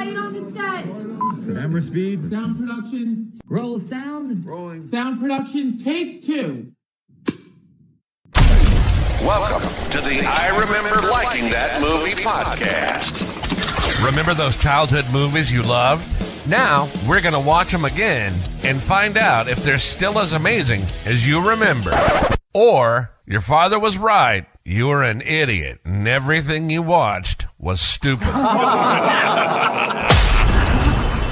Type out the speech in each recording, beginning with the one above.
quiet on the set. Camera speed. Sound production. Roll sound. Rolling. Sound production. Take 2. Welcome to the I Remember Liking That Movie podcast. Remember those childhood movies you loved? Now, we're going to watch them again and find out if they're still as amazing as you remember. Or, your father was right. You were an idiot, and everything you watched was stupid.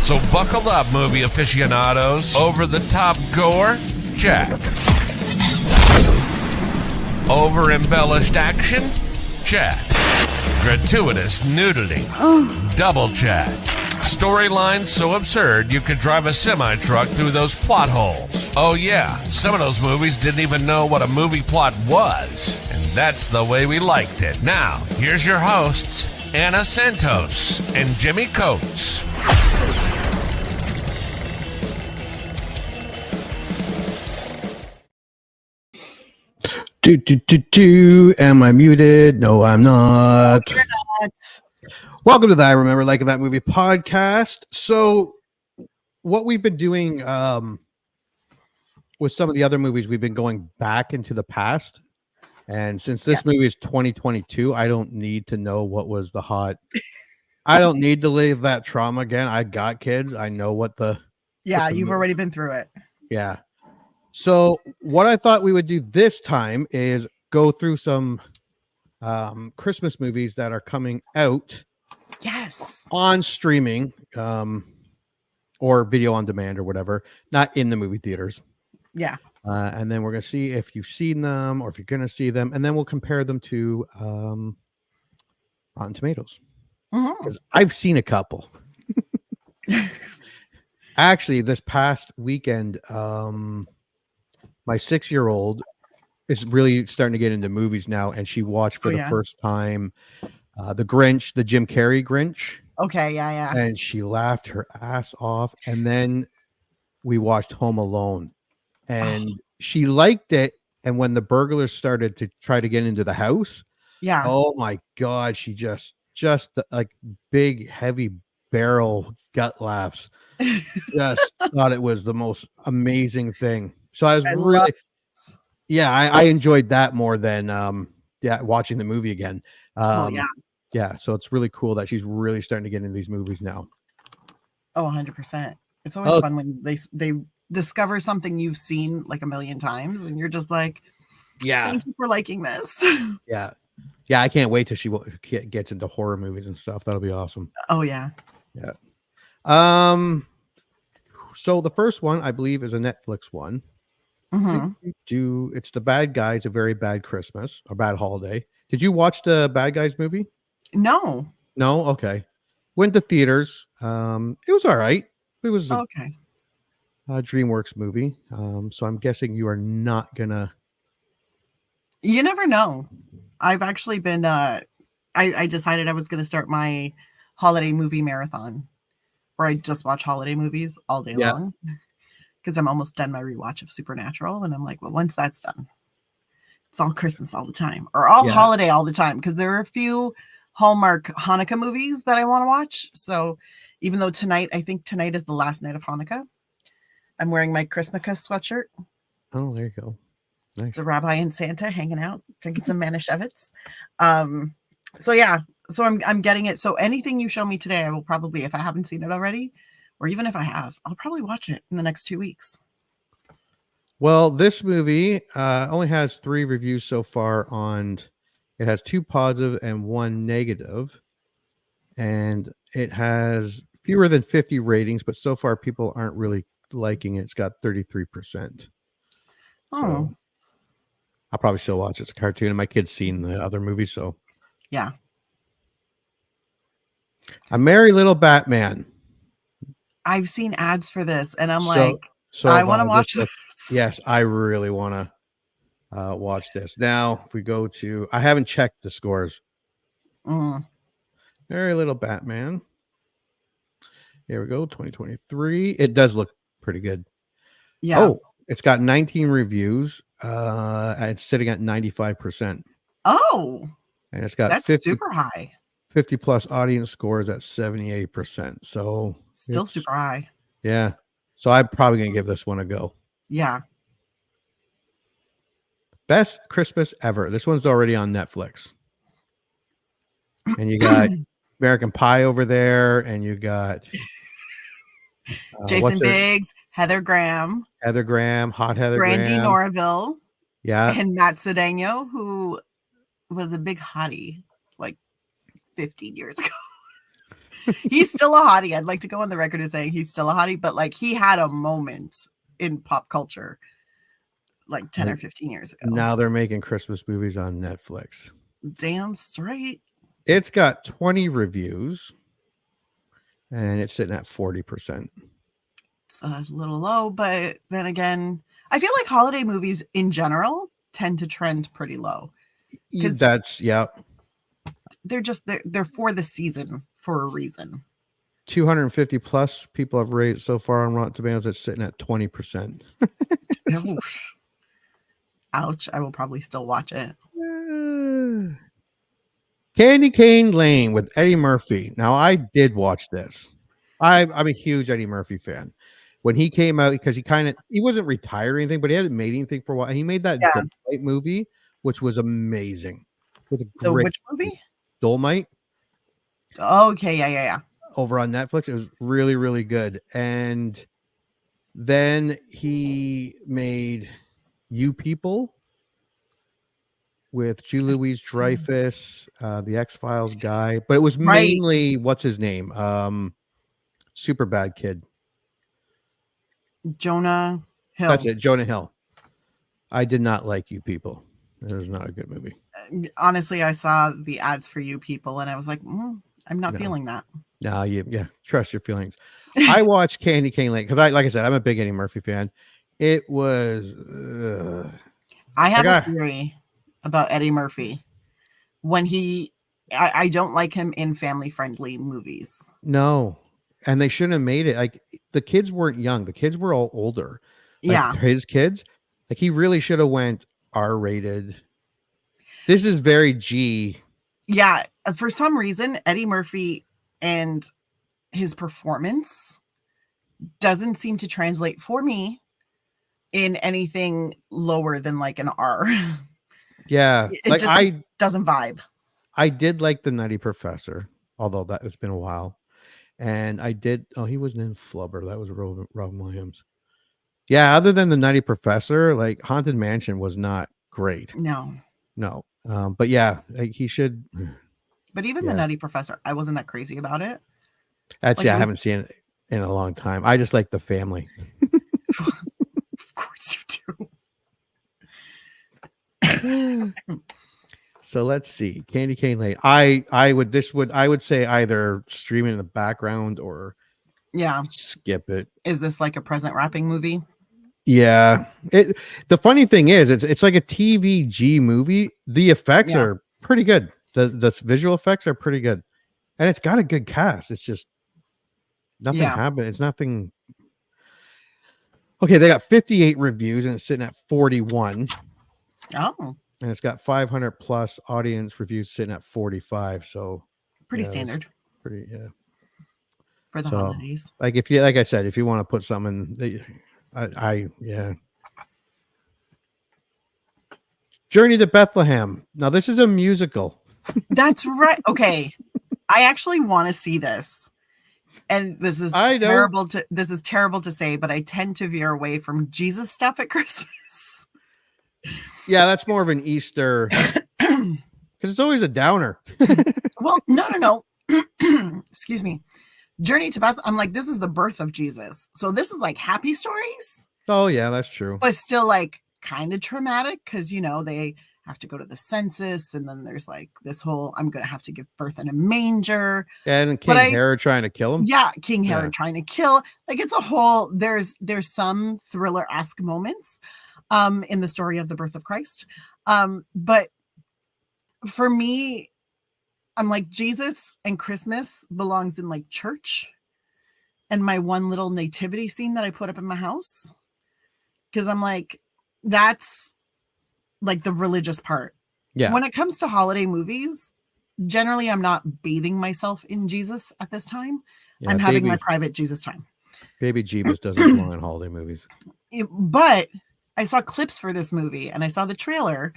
So buckle up, movie aficionados. Over-the-top gore? Check. Over-embellished action? Check. Gratuitous nudity? Double check. Storyline so absurd you could drive a semi-truck through those plot holes. Oh yeah, some of those movies didn't even know what a movie plot was. And that's the way we liked it. Now, here's your hosts, Anna Santos and Jimmy Coates. Am I muted? No, I'm not. You're not. Welcome to the I Remember Liking That Movie podcast. So, what we've been doing with some of the other movies, we've been going back into the past. And since this movie is 2022, I don't need to know what was the hot. I don't need to live that trauma again. I got kids. I know what the. Yeah, you've already been through it. Yeah. So, what I thought we would do this time is go through some Christmas movies that are coming out. Yes. On streaming or video on demand or whatever, not in the movie theaters. Yeah. And then we're going to see if you've seen them or if you're going to see them. And then we'll compare them to Rotten Tomatoes. Because I've seen a couple. Actually, this past weekend, my 6-year-old is really starting to get into movies now. And she watched for the first time The Grinch, the Jim Carrey Grinch. Okay, yeah. And she laughed her ass off. And then we watched Home Alone. And she liked it. And when the burglars started to try to get into the house, oh my God, she just like big, heavy barrel gut laughs. Just thought it was the most amazing thing. So I enjoyed that more than watching the movie again. Yeah, so it's really cool that she's really starting to get into these movies now. Oh, 100%. It's always fun when they discover something you've seen like a million times and you're just like, thank you for liking this. Yeah, I can't wait till she gets into horror movies and stuff. That'll be awesome. Oh, yeah. Yeah. So the first one, I believe, is a Netflix one. It's The Bad Guys, A Very Bad Christmas, a Bad Holiday. Did you watch the Bad Guys movie? No. Okay. Went to theaters. It was all right. It was a DreamWorks movie. So I'm guessing you are not gonna. You never know. I've actually been. I decided I was going to start my holiday movie marathon, where I just watch holiday movies all day long. Because I'm almost done my rewatch of Supernatural, and I'm like, well, once that's done, it's all Christmas all the time, or all holiday all the time. Because there are a few Hallmark Hanukkah movies that I want to watch. So even though I think tonight is the last night of Hanukkah, I'm wearing my Christmas sweatshirt. Oh, there you go. Nice. It's a rabbi and Santa hanging out, drinking some Manischewitz. So I'm getting it. So anything you show me today, I will probably, if I haven't seen it already, or even if I have, I'll probably watch it in the next 2 weeks. Well, this movie only has 3 reviews so far it has 2 positive and 1 negative. And it has fewer than 50 ratings, but so far people aren't really liking it. It's got 33%. So I'll probably still watch it. It's a cartoon, and my kid's seen the other movie, so. Yeah. A Merry Little Batman. I've seen ads for this, and I'm I want to watch this. Yes, I really want to watch this. Now, if we go to, I haven't checked the scores. Merry Little Batman. Here we go, 2023. It does look pretty good. Yeah. Oh, it's got 19 reviews. It's sitting at 95%. Oh, And it's got that's super high. 50 plus audience score is at 78%. So Still it's- super high. Yeah. So I'm probably going to give this one a go. Yeah. Best Christmas ever. This one's already on Netflix. And you got American Pie over there, and you got Jason Biggs, Heather Graham, Heather Graham, hot Heather Brandy Graham. Norville, Yeah. and Matt Cedeno, who was a big hottie like 15 years ago. He's still a hottie. I'd like to go on the record as saying he's still a hottie, but like he had a moment in pop culture like 10 or 15 years ago. Now they're making Christmas movies on Netflix. Damn straight. It's got 20 reviews and it's sitting at 40%. It's a little low, but then again, I feel like holiday movies in general tend to trend pretty low. That's, yeah. They're for the season for a reason. 250 plus people have rated so far on Rotten Tomatoes. It's sitting at 20%. Ouch. I will probably still watch it. Candy Cane Lane with Eddie Murphy. Now, I did watch this. I'm a huge Eddie Murphy fan. When he came out, because he wasn't retired or anything, but he hadn't made anything for a while. And he made that Dolomite movie, which was amazing. Which movie? Dolomite. Okay, yeah. Over on Netflix. It was really, really good. And then he made You People with Julie Louis-Dreyfus, the X-Files guy. But it was mainly, what's his name? Super bad kid. Jonah Hill. That's it, Jonah Hill. I did not like You People. It was not a good movie. Honestly, I saw the ads for You People and I was like, I'm not feeling that. No, trust your feelings. I watched Candy Cane Lane because like I said, I'm a big Eddie Murphy fan. It was I have a theory about Eddie Murphy. When I don't like him in family friendly movies. No. And they shouldn't have made it. Like the kids weren't young. The kids were all older. Like, his kids. Like he really should have went R-rated. This is very G. Yeah. For some reason, Eddie Murphy and his performance doesn't seem to translate for me in anything lower than like an R. Yeah. It just doesn't vibe. I did like the Nutty Professor, although that has been a while. And I did. Oh, he wasn't in Flubber. That was Robin Williams. Yeah. Other than the Nutty Professor, like Haunted Mansion was not great. No. But yeah, he should. But even the Nutty Professor, I wasn't that crazy about it. That's I haven't seen it in a long time. I just like the family. Of course you do. So let's see. Candy Cane Lane. I would say either stream it in the background or skip it. Is this like a present wrapping movie? Yeah. The funny thing is it's like a TVG movie. The effects are pretty good. The visual effects are pretty good. And it's got a good cast. It's just nothing happened. It's nothing. Okay, they got 58 reviews and it's sitting at 41. Oh. And it's got 500 plus audience reviews sitting at 45. So pretty standard. Pretty, for the holidays. Like like I said, if you want to put something, Journey to Bethlehem. Now this is a musical. That's right. Okay. I actually want to see this. And this is terrible to say, but I tend to veer away from Jesus stuff at Christmas. Yeah, that's more of an Easter because it's always a downer. Well, no. Excuse me. Journey to Bethlehem. I'm like, this is the birth of Jesus. So this is like happy stories. Oh, yeah, that's true. But still like kind of traumatic because, they have to go to the census. And then there's like this whole, I'm going to have to give birth in a manger. And King Herod trying to kill him. Yeah, King Herod trying to kill. Like it's a whole, there's some thriller-esque moments in the story of the birth of Christ. But for me, I'm like, Jesus and Christmas belongs in like church and my one little nativity scene that I put up in my house. Because I'm like, that's like the religious part. Yeah. When it comes to holiday movies, generally I'm not bathing myself in Jesus at this time. Yeah, I'm having my private Jesus time. Baby Jeebus doesn't belong in holiday movies. But I saw clips for this movie and I saw the trailer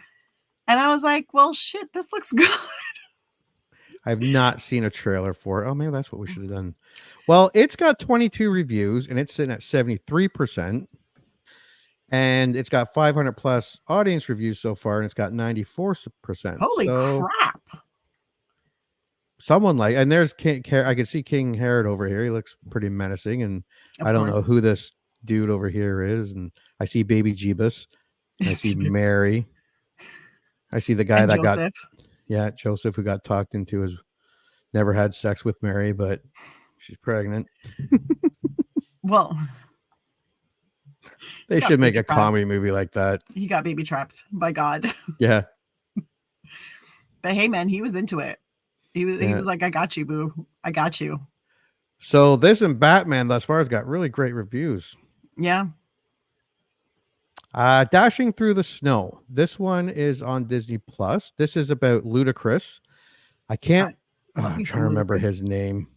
and I was like, well, shit, this looks good. I've not seen a trailer for it. Oh, maybe that's what we should have done. Well, it's got 22 reviews and it's sitting at 73%. And it's got 500 plus audience reviews so far, and it's got 94%. Holy crap. Someone like, and there's King, I can see King Herod over here. He looks pretty menacing, and I don't know who this dude over here is. And I see Baby Jeebus. I see Mary. I see the guy and that Joseph. Joseph, who got talked into his never had sex with Mary, but she's pregnant. Well, they should make a comedy movie like that. He got baby trapped by God. Yeah. But hey, man, he was into it. He was like, I got you, boo. I got you. So this and Batman thus far has got really great reviews. Yeah. Dashing Through the Snow. This one is on Disney Plus. This is about Ludacris. I'm trying to remember his name.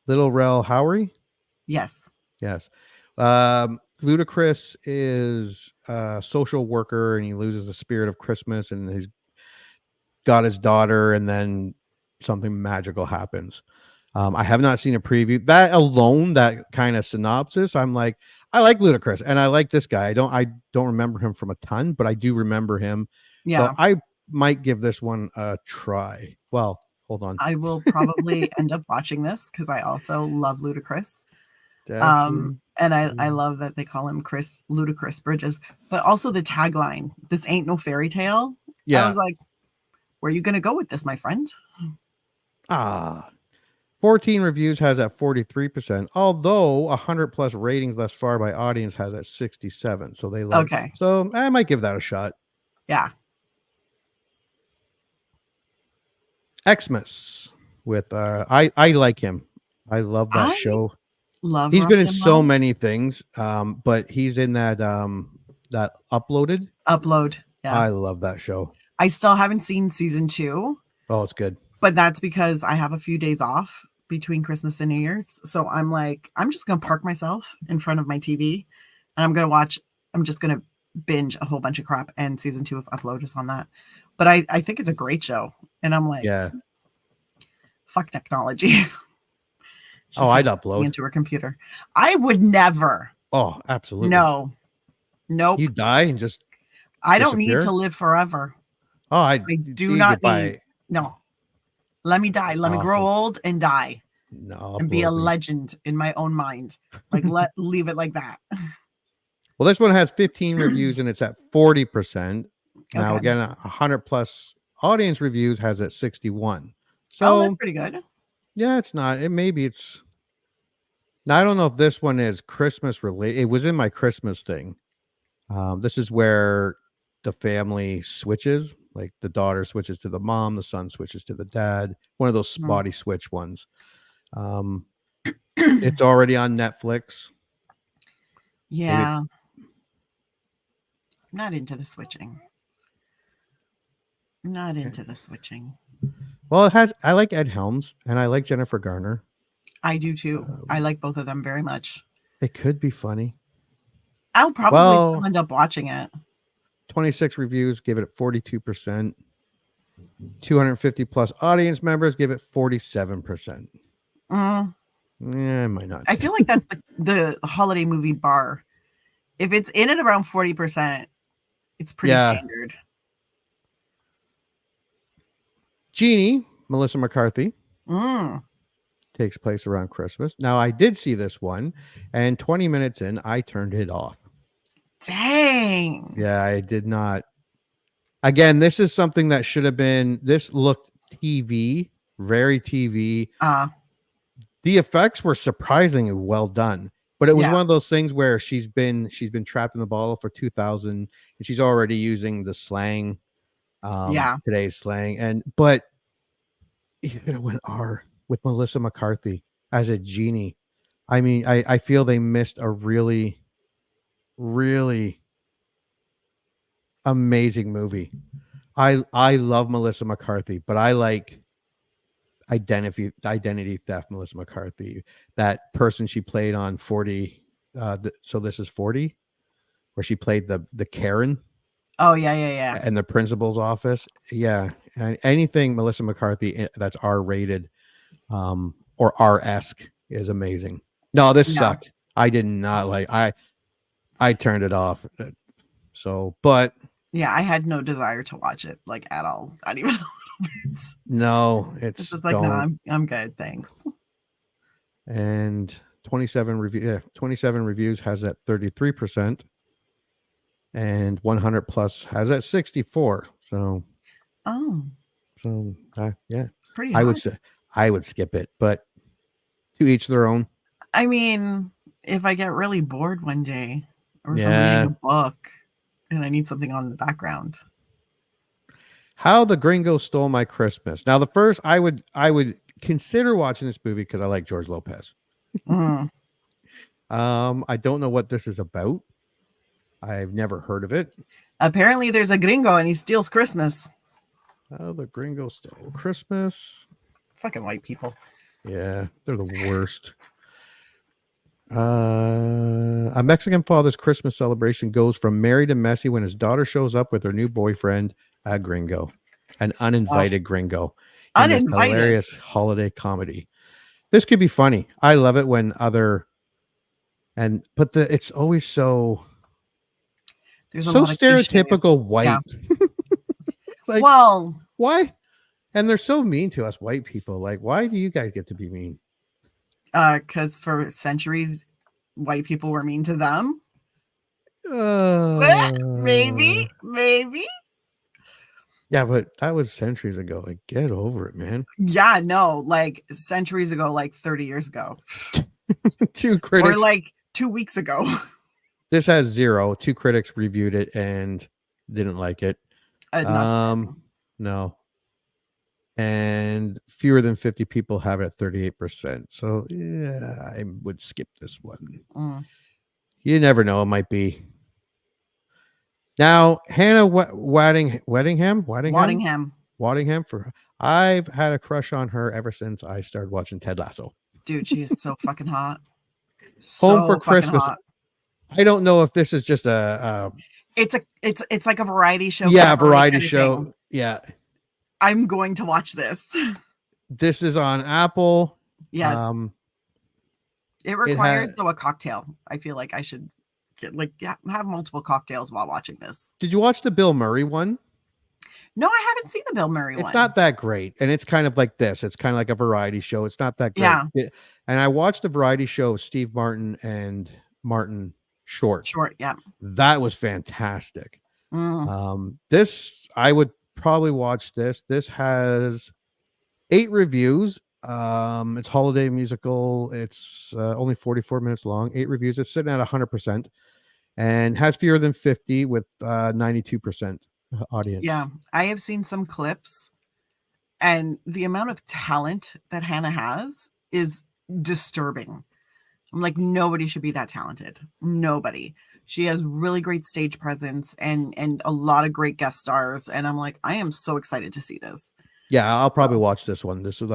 Little Rel Howery? Yes. Ludacris is a social worker and he loses the spirit of Christmas and he's got his daughter and then something magical happens. I have not seen a preview. That alone, that kind of synopsis, I'm like, I like Ludacris and I like this guy. I don't remember him from a ton, but I do remember him. Yeah. So I might give this one a try. Well, hold on. I will probably end up watching this because I also love Ludacris. And I love that they call him Chris Ludacris Bridges, but also the tagline, "This ain't no fairy tale." Yeah. I was like, where are you going to go with this, my friend? 14 reviews has at 43%, although 100 plus ratings thus far by audience has at 67. So they like okay. So I might give that a shot. Yeah. Xmas with I like him. I love that show. He's been in so many things, but he's in that that Uploaded. Yeah. I love that show. I still haven't seen season 2. Oh, it's good. But that's because I have a few days off between Christmas and New Year's. So I'm like, I'm just going to park myself in front of my TV and I'm just going to binge a whole bunch of crap. And season 2 of Upload is on that. But I think it's a great show. And I'm like, fuck technology. I'd upload into her computer. I would never. Oh, absolutely. No. Nope. You die and just I don't need to live forever. Oh, I do not need. No. Let me die. Let me grow old and die. No. And be a legend in my own mind. Like leave it like that. Well, this one has 15 reviews and it's at 40%. Now again, 100 plus audience reviews has at 61. So that's pretty good. Yeah, it's not. Now, I don't know if this one is Christmas related. It was in my Christmas thing. This is where the family switches. Like the daughter switches to the mom, the son switches to the dad. One of those spotty switch ones. It's already on Netflix. Yeah. I'm not into the switching. Well, I like Ed Helms and I like Jennifer Garner. I do too. I like both of them very much. It could be funny. I'll probably end up watching it. 26 reviews give it 42%. 250 plus audience members give it 47%. Yeah, it might not. I feel like that's the holiday movie bar. If it's in at around 40%, it's pretty standard. Genie, Melissa McCarthy, takes place around Christmas. Now, I did see this one, and 20 minutes in, I turned it off. Dang. Yeah, I did not. Again, this is something that should have been. This looked TV, very TV. The effects were surprisingly well done, but it was one of those things where she's been trapped in the bottle for 2000, and she's already using the slang. Today's slang, but even went R with Melissa McCarthy as a genie. I mean, I feel they missed a really, really amazing movie. I love Melissa McCarthy, but I like identity theft Melissa McCarthy. That person she played on 40. So this is 40, where she played the Karen. Oh yeah. And the principal's office. Yeah, anything Melissa McCarthy that's R-rated, or R-esque is amazing. No, this sucked. I did not like. I turned it off. So, but yeah, I had no desire to watch it like at all. Not even a little bit. no, It's just like, no, I'm good, thanks. And 27 reviews has that 33%, and 100 plus has that 64. So, yeah, it's pretty high. I would skip it, but to each their own. I mean, if I get really bored one day, or if I'm reading a book and I need something on in the background. How the Gringo Stole My Christmas. Now, the first I would consider watching this movie because I like George Lopez. I don't know what this is about. I've never heard of it. Apparently, there's a gringo and he steals Christmas. Oh, the Gringo Stole Christmas. Fucking white people. Yeah, they're the worst. A Mexican father's Christmas celebration goes from merry to messy when his daughter shows up with her new boyfriend, a gringo, an uninvited gringo. Uninvited. Hilarious holiday comedy. This could be funny. I love it when it's always so stereotypical white. Yeah. It's like, well, why? And they're so mean to us white people. Like, why do you guys get to be mean? Because for centuries, white people were mean to them. Maybe. Yeah, but that was centuries ago. Like, get over it, man. Yeah, no, like centuries ago, like 30 years ago. 2 critics. Or like 2 weeks ago. This has 0. 2 critics reviewed it and didn't like it. No. And fewer than 50 people have it at 38%. So yeah, I would skip this one. You never know. It might be. Now, Hannah Waddingham. I've had a crush on her ever since I started watching Ted Lasso. Dude, she is so fucking hot. Home for Christmas. Hot. I don't know if this is just it's like a variety show. Yeah, variety show. Yeah. I'm going to watch this. This is on Apple. Yes. It requires a cocktail. I feel like I should have multiple cocktails while watching this. Did you watch the Bill Murray one? No, I haven't seen the Bill Murray one. It's not that great. And it's kind of like this. It's kind of like a variety show. It's not that great. Yeah. And I watched the variety show of Steve Martin and Martin Short. Yeah. That was fantastic. This, I would probably watch this. This has 8 reviews. It's holiday musical. It's only 44 minutes long. 8 reviews. It's sitting at 100% and has fewer than 50 with 92% audience. Yeah, I have seen some clips, and the amount of talent that Hannah has is disturbing. I'm like, nobody should be that talented. Nobody. She has really great stage presence and a lot of great guest stars. And I'm like, I am so excited to see this. Yeah, I'll probably watch this one. This is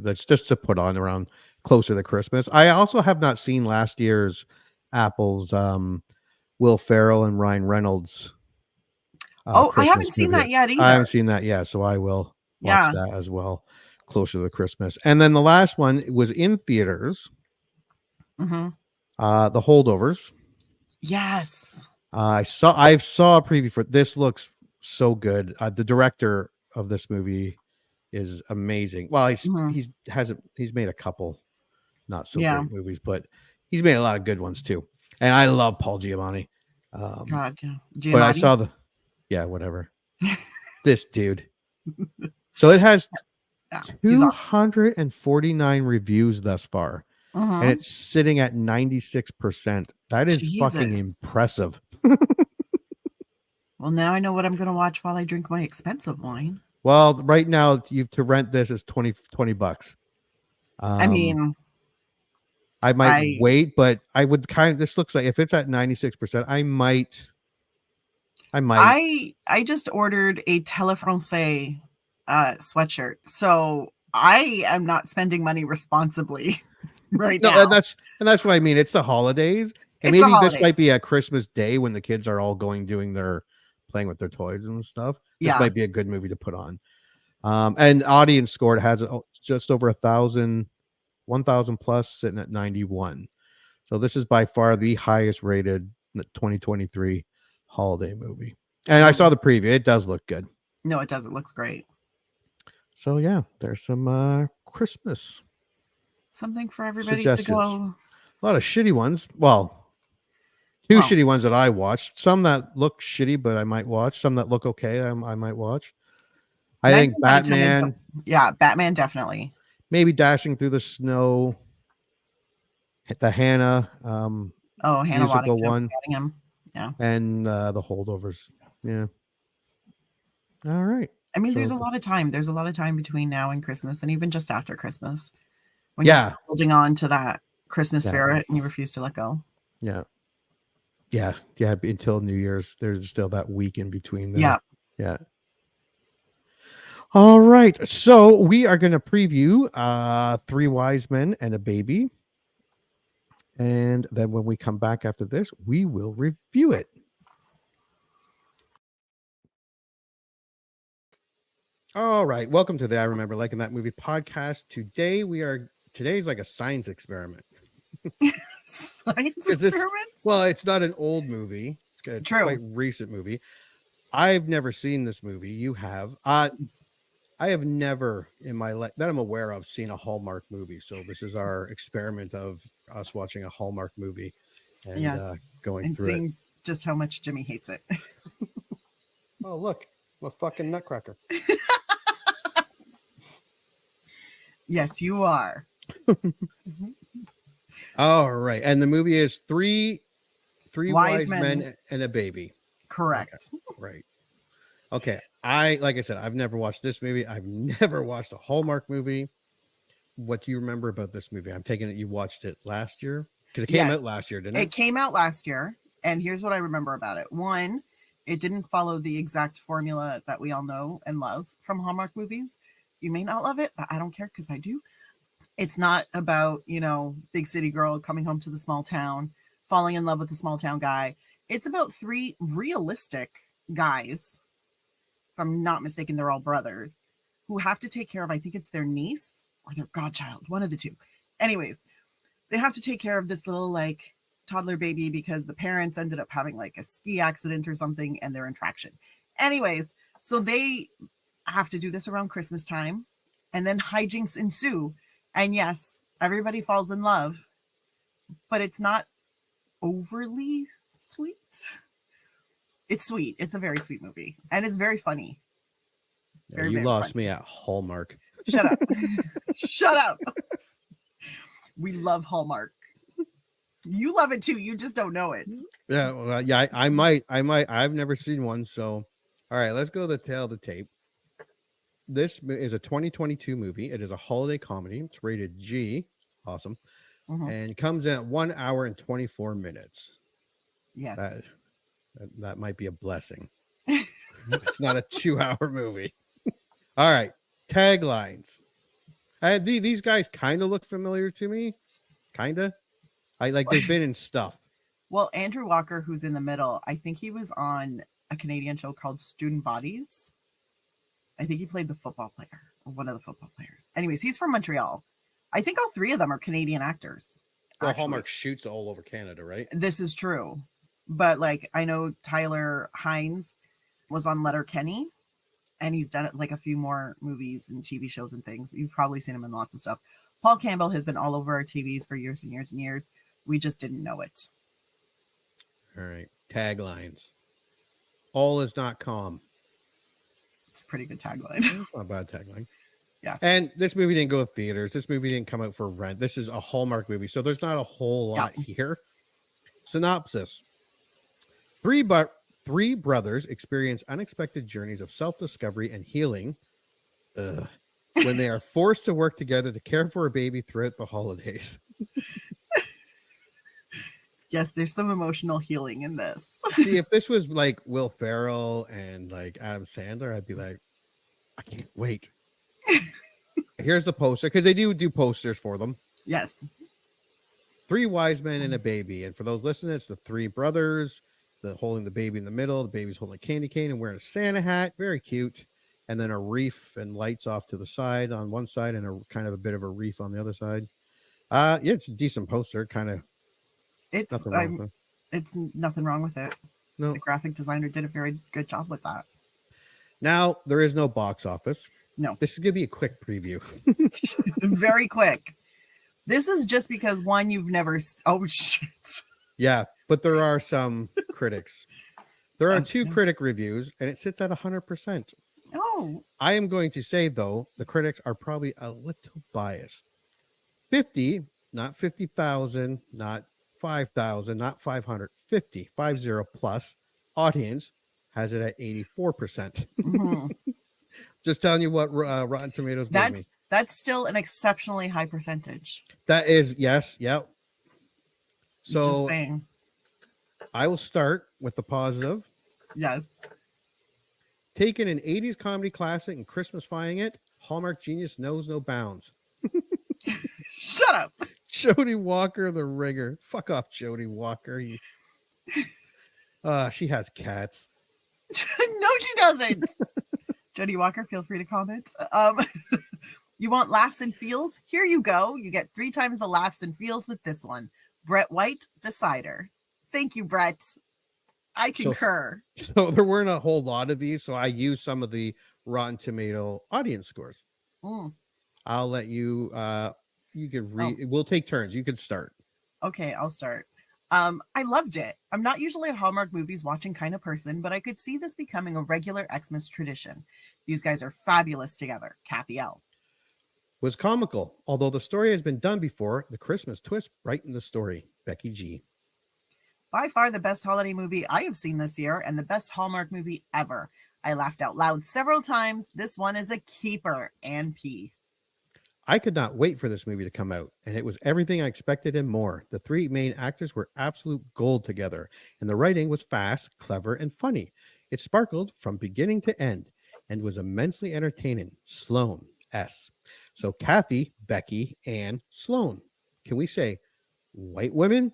that's just to put on around closer to Christmas. I also have not seen last year's Apple's Will Ferrell and Ryan Reynolds. I haven't seen that yet either. I haven't seen that yet, so I will watch that as well closer to Christmas. And then the last one was in theaters. The Holdovers. Yes. I saw a preview for this. Looks so good. The director of this movie is amazing. Well, he's made a couple not so great movies, but he's made a lot of good ones too. And I love Paul Giamatti. God, yeah. Giamatti? But I saw whatever. This dude. So it has 249 reviews thus far. And it's sitting at 96%. That is fucking impressive. Well, now I know what I'm going to watch while I drink my expensive wine. Well, right now, to rent this is $20. I mean, I might wait, but I would this looks like if it's at 96%, I might. I might. I just ordered a Telefrancais sweatshirt, so I am not spending money responsibly right No, now. and that's what I mean. It's the holidays, and It's the maybe this might holidays. be a Christmas day when the kids are all doing their playing with their toys and stuff. This Yeah. might be a good movie to put on. And audience score, it has just over 1,000 plus, sitting at 91. So this is by far the highest rated 2023 holiday movie. And I saw the preview. It does look good. No, it does. It looks great. So yeah, there's some Christmas Something for everybody suggestions. to go. A lot of shitty ones. Well, two shitty ones that I watched. Some that look shitty, but I might watch. Some that look okay, I might watch. I think Batman. Yeah, Batman definitely. Maybe Dashing Through the Snow. The Hannah. Hannah musical Waddington, one. him. Yeah. And the Holdovers. Yeah. All right. I mean, there's a lot of time. There's a lot of time between now and Christmas, and even just after Christmas, when you're holding on to that Christmas spirit and you refuse to let go. Yeah. Until New Year's, there's still that week in between there. Yeah. All right. So we are going to preview Three Wise Men and a Baby. And then when we come back after this, we will review it. All right. Welcome to the I Remember Liking That Movie podcast. Today's like a science experiment. Science experiments? Well, it's not an old movie. It's a quite recent movie. I've never seen this movie. You have. I have never in my life that I'm aware of seen a Hallmark movie. So this is our experiment of us watching a Hallmark movie and going through seeing it. Just how much Jimmy hates it. Oh, look, I'm a fucking nutcracker. Yes, you are. All right. And the movie is Three Wise Men and a Baby. Correct. Okay. Right. Okay. Like I said, I've never watched this movie. I've never watched a Hallmark movie. What do you remember about this movie? I'm taking it you watched it last year because it came out last year, didn't it? It came out last year. And here's what I remember about it. One, it didn't follow the exact formula that we all know and love from Hallmark movies. You may not love it, but I don't care because I do. It's not about, big city girl coming home to the small town, falling in love with the small town guy. It's about three realistic guys, if I'm not mistaken, they're all brothers, who have to take care of, I think it's their niece or their godchild, one of the two. Anyways, they have to take care of this little toddler baby because the parents ended up having a ski accident or something and they're in traction. Anyways, so they have to do this around Christmas time and then hijinks ensue. And yes, everybody falls in love, but it's not overly sweet. It's sweet. It's a very sweet movie and it's very funny. Very, you lost me at Hallmark. Shut up. Shut up. We love Hallmark. You love it too. You just don't know it. Yeah. Well, yeah, I might. I've never seen one. So, all right, let's go to the tail of the tape. This is a 2022 movie. It is a holiday comedy. It's rated G. Awesome. Mm-hmm. And comes in at 1 hour and 24 minutes. Yes. That might be a blessing. It's not a 2-hour movie. All right. Taglines. These guys kind of look familiar to me. Kind of. They've been in stuff. Well, Andrew Walker, who's in the middle, I think he was on a Canadian show called Student Bodies. I think he played the football player or one of the football players. Anyways, he's from Montreal. I think all three of them are Canadian actors. Well, Hallmark shoots all over Canada, right? This is true. But I know Tyler Hines was on Letterkenny and he's done a few more movies and TV shows and things. You've probably seen him in lots of stuff. Paul Campbell has been all over our TVs for years and years and years. We just didn't know it. All right. Taglines. All is not calm. It's a pretty good tagline. Not a bad tagline. Yeah. And this movie didn't go to theaters. This movie didn't come out for rent. This is a Hallmark movie. So there's not a whole lot here. Synopsis. Three brothers experience unexpected journeys of self-discovery and healing when they are forced to work together to care for a baby throughout the holidays. Yes, there's some emotional healing in this. See, if this was like Will Ferrell and like Adam Sandler, I'd be like, I can't wait. Here's the poster because they do posters for them. Yes. 3 wise men and a baby. And for those listening, it's the 3 brothers, holding the baby in the middle. The baby's holding a candy cane and wearing a Santa hat. Very cute. And then a wreath and lights off to the side on one side and a kind of a bit of a wreath on the other side. Yeah, it's a decent poster. Kind of It's nothing wrong with it. It's nothing wrong with it. No. The graphic designer did a very good job with that. Now, there is no box office. No. This is going to be a quick preview. Very quick. This is just because one you've never. Oh shit! Yeah, but there are some critics. There are 2 critic reviews, and it sits at 100%. Oh, I am going to say though, the critics are probably a little biased. 50, not 50,000, not 5,000, not 500, 50 plus audience has it at 84%. mm-hmm. Just telling you what Rotten Tomatoes gave me. That's still an exceptionally high percentage. That is, yes, yep. So Just saying. I will start with the positive. Yes. Taking an 80s comedy classic and Christmasifying it, Hallmark genius knows no bounds. Shut up. Jodie Walker, the ringer. Fuck off, Jodie Walker. She has cats. No, she doesn't. Jodie Walker, feel free to comment. You want laughs and feels? Here you go. You get 3 times the laughs and feels with this one. Brett White, Decider. Thank you, Brett. I concur. So there weren't a whole lot of these, so I used some of the Rotten Tomato audience scores. I'll let you you can read. We'll take turns. You can start. Okay, I'll start. I loved it. I'm not usually a Hallmark movies watching kind of person, but I could see this becoming a regular Xmas tradition. These guys are fabulous together. Kathy L. Was comical, although the story has been done before. The Christmas twist brightened the story. Becky G. By far the best holiday movie I have seen this year and the best Hallmark movie ever. I laughed out loud several times. This one is a keeper. Ann P. I could not wait for this movie to come out, and it was everything I expected and more. The 3 main actors were absolute gold together, and the writing was fast, clever, and funny. It sparkled from beginning to end and was immensely entertaining. Sloan, S. So Kathy, Becky, and Sloan. Can we say white women?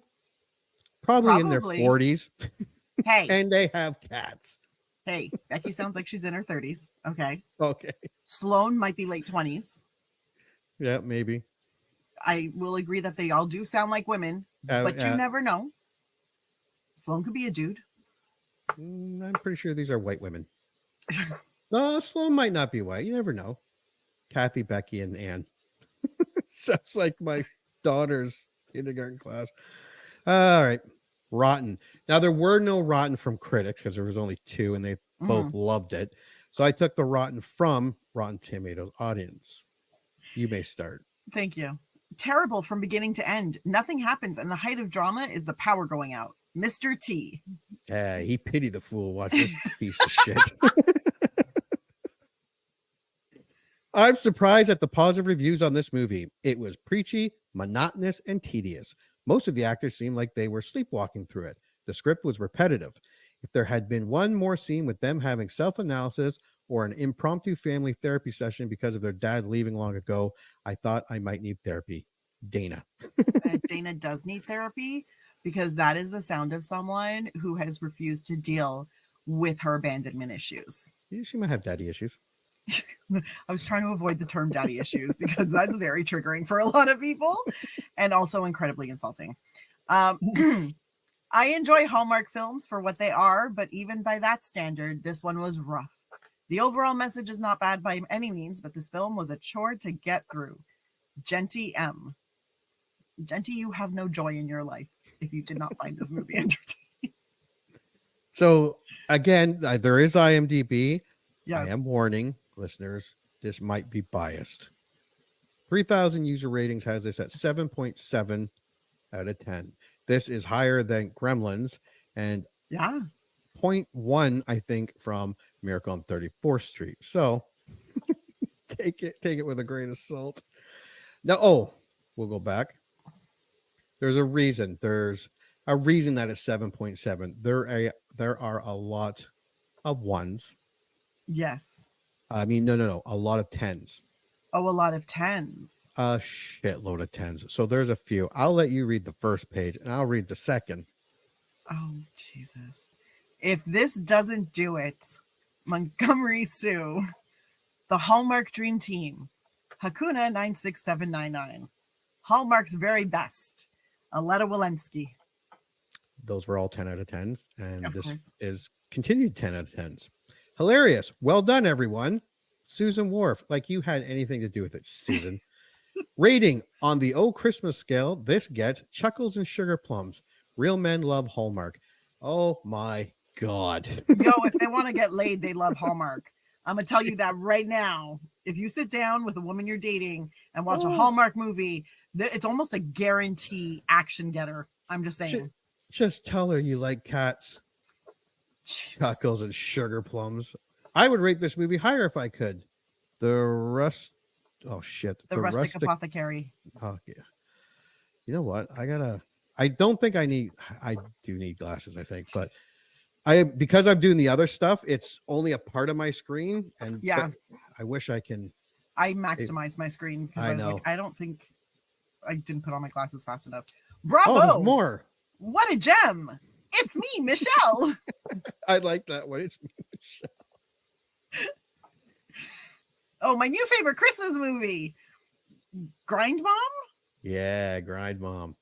Probably in their 40s. Hey. And they have cats. Hey, Becky sounds like she's in her 30s. Okay. Okay. Sloan might be late 20s. Yeah, maybe. I will agree that they all do sound like women, but you never know. Sloan could be a dude. I'm pretty sure these are white women. No, Sloan might not be white. You never know. Kathy, Becky, and Anne. Sounds like my daughter's kindergarten class. All right. Rotten. Now, there were no rotten from critics because there was only 2 and they both loved it. So I took the rotten from Rotten Tomatoes audience. You may start. Thank you. Terrible from beginning to end. Nothing happens, and the height of drama is the power going out. Mr. T. He pitied the fool. Watch this piece of shit. I'm surprised at the positive reviews on this movie. It was preachy, monotonous, and tedious. Most of the actors seemed like they were sleepwalking through it. The script was repetitive. If there had been one more scene with them having self-analysis or an impromptu family therapy session because of their dad leaving long ago, I thought I might need therapy. Dana. Dana does need therapy because that is the sound of someone who has refused to deal with her abandonment issues. She might have daddy issues. I was trying to avoid the term daddy issues because that's very triggering for a lot of people and also incredibly insulting. I enjoy Hallmark films for what they are, but even by that standard, this one was rough. The overall message is not bad by any means, but this film was a chore to get through. Genty M. Genty, you have no joy in your life if you did not find this movie entertaining. So, again, there is IMDb. Yes. I am warning listeners, this might be biased. 3,000 user ratings has this at 7.7 out of 10. This is higher than Gremlins and 0.1, I think, from Miracle on 34th Street. So take it with a grain of salt. Now, we'll go back. There's a reason. There's a reason that it's 7.7. There are a lot of ones. Yes. I mean, no, a lot of tens. Oh, a lot of tens. A shitload of tens. So there's a few. I'll let you read the first page, and I'll read the second. Oh, Jesus. If this doesn't do it, Montgomery Sue, the Hallmark Dream Team, Hakuna 96799, Hallmark's very best, Aletta Walensky. Those were all 10 out of 10s, and Of this course. is continued 10 out of 10s. Hilarious. Well done, everyone. Susan Wharf, like you had anything to do with it, Susan. Rating on the Oh Christmas scale, this gets chuckles and sugar plums. Real men love Hallmark. Oh my God. Yo, if they want to get laid, they love Hallmark. I'm going to tell you that right now. If you sit down with a woman you're dating and watch a Hallmark movie, it's almost a guarantee action getter. I'm just saying. Just tell her you like cats, Jesus. chuckles, and sugar plums. I would rate this movie higher if I could. The Rustic Apothecary. Oh yeah. You know what? I don't think I do need glasses, I think, but because I'm doing the other stuff, it's only a part of my screen. And yeah, I wish I can. I maximized my screen because I was know. like, I don't think I didn't put on my glasses fast enough. Bravo! Oh, there's more. What a gem! It's me, Michelle. I like that one. It's me, Michelle. Oh, my new favorite Christmas movie, Grind Mom. Yeah, Grind Mom.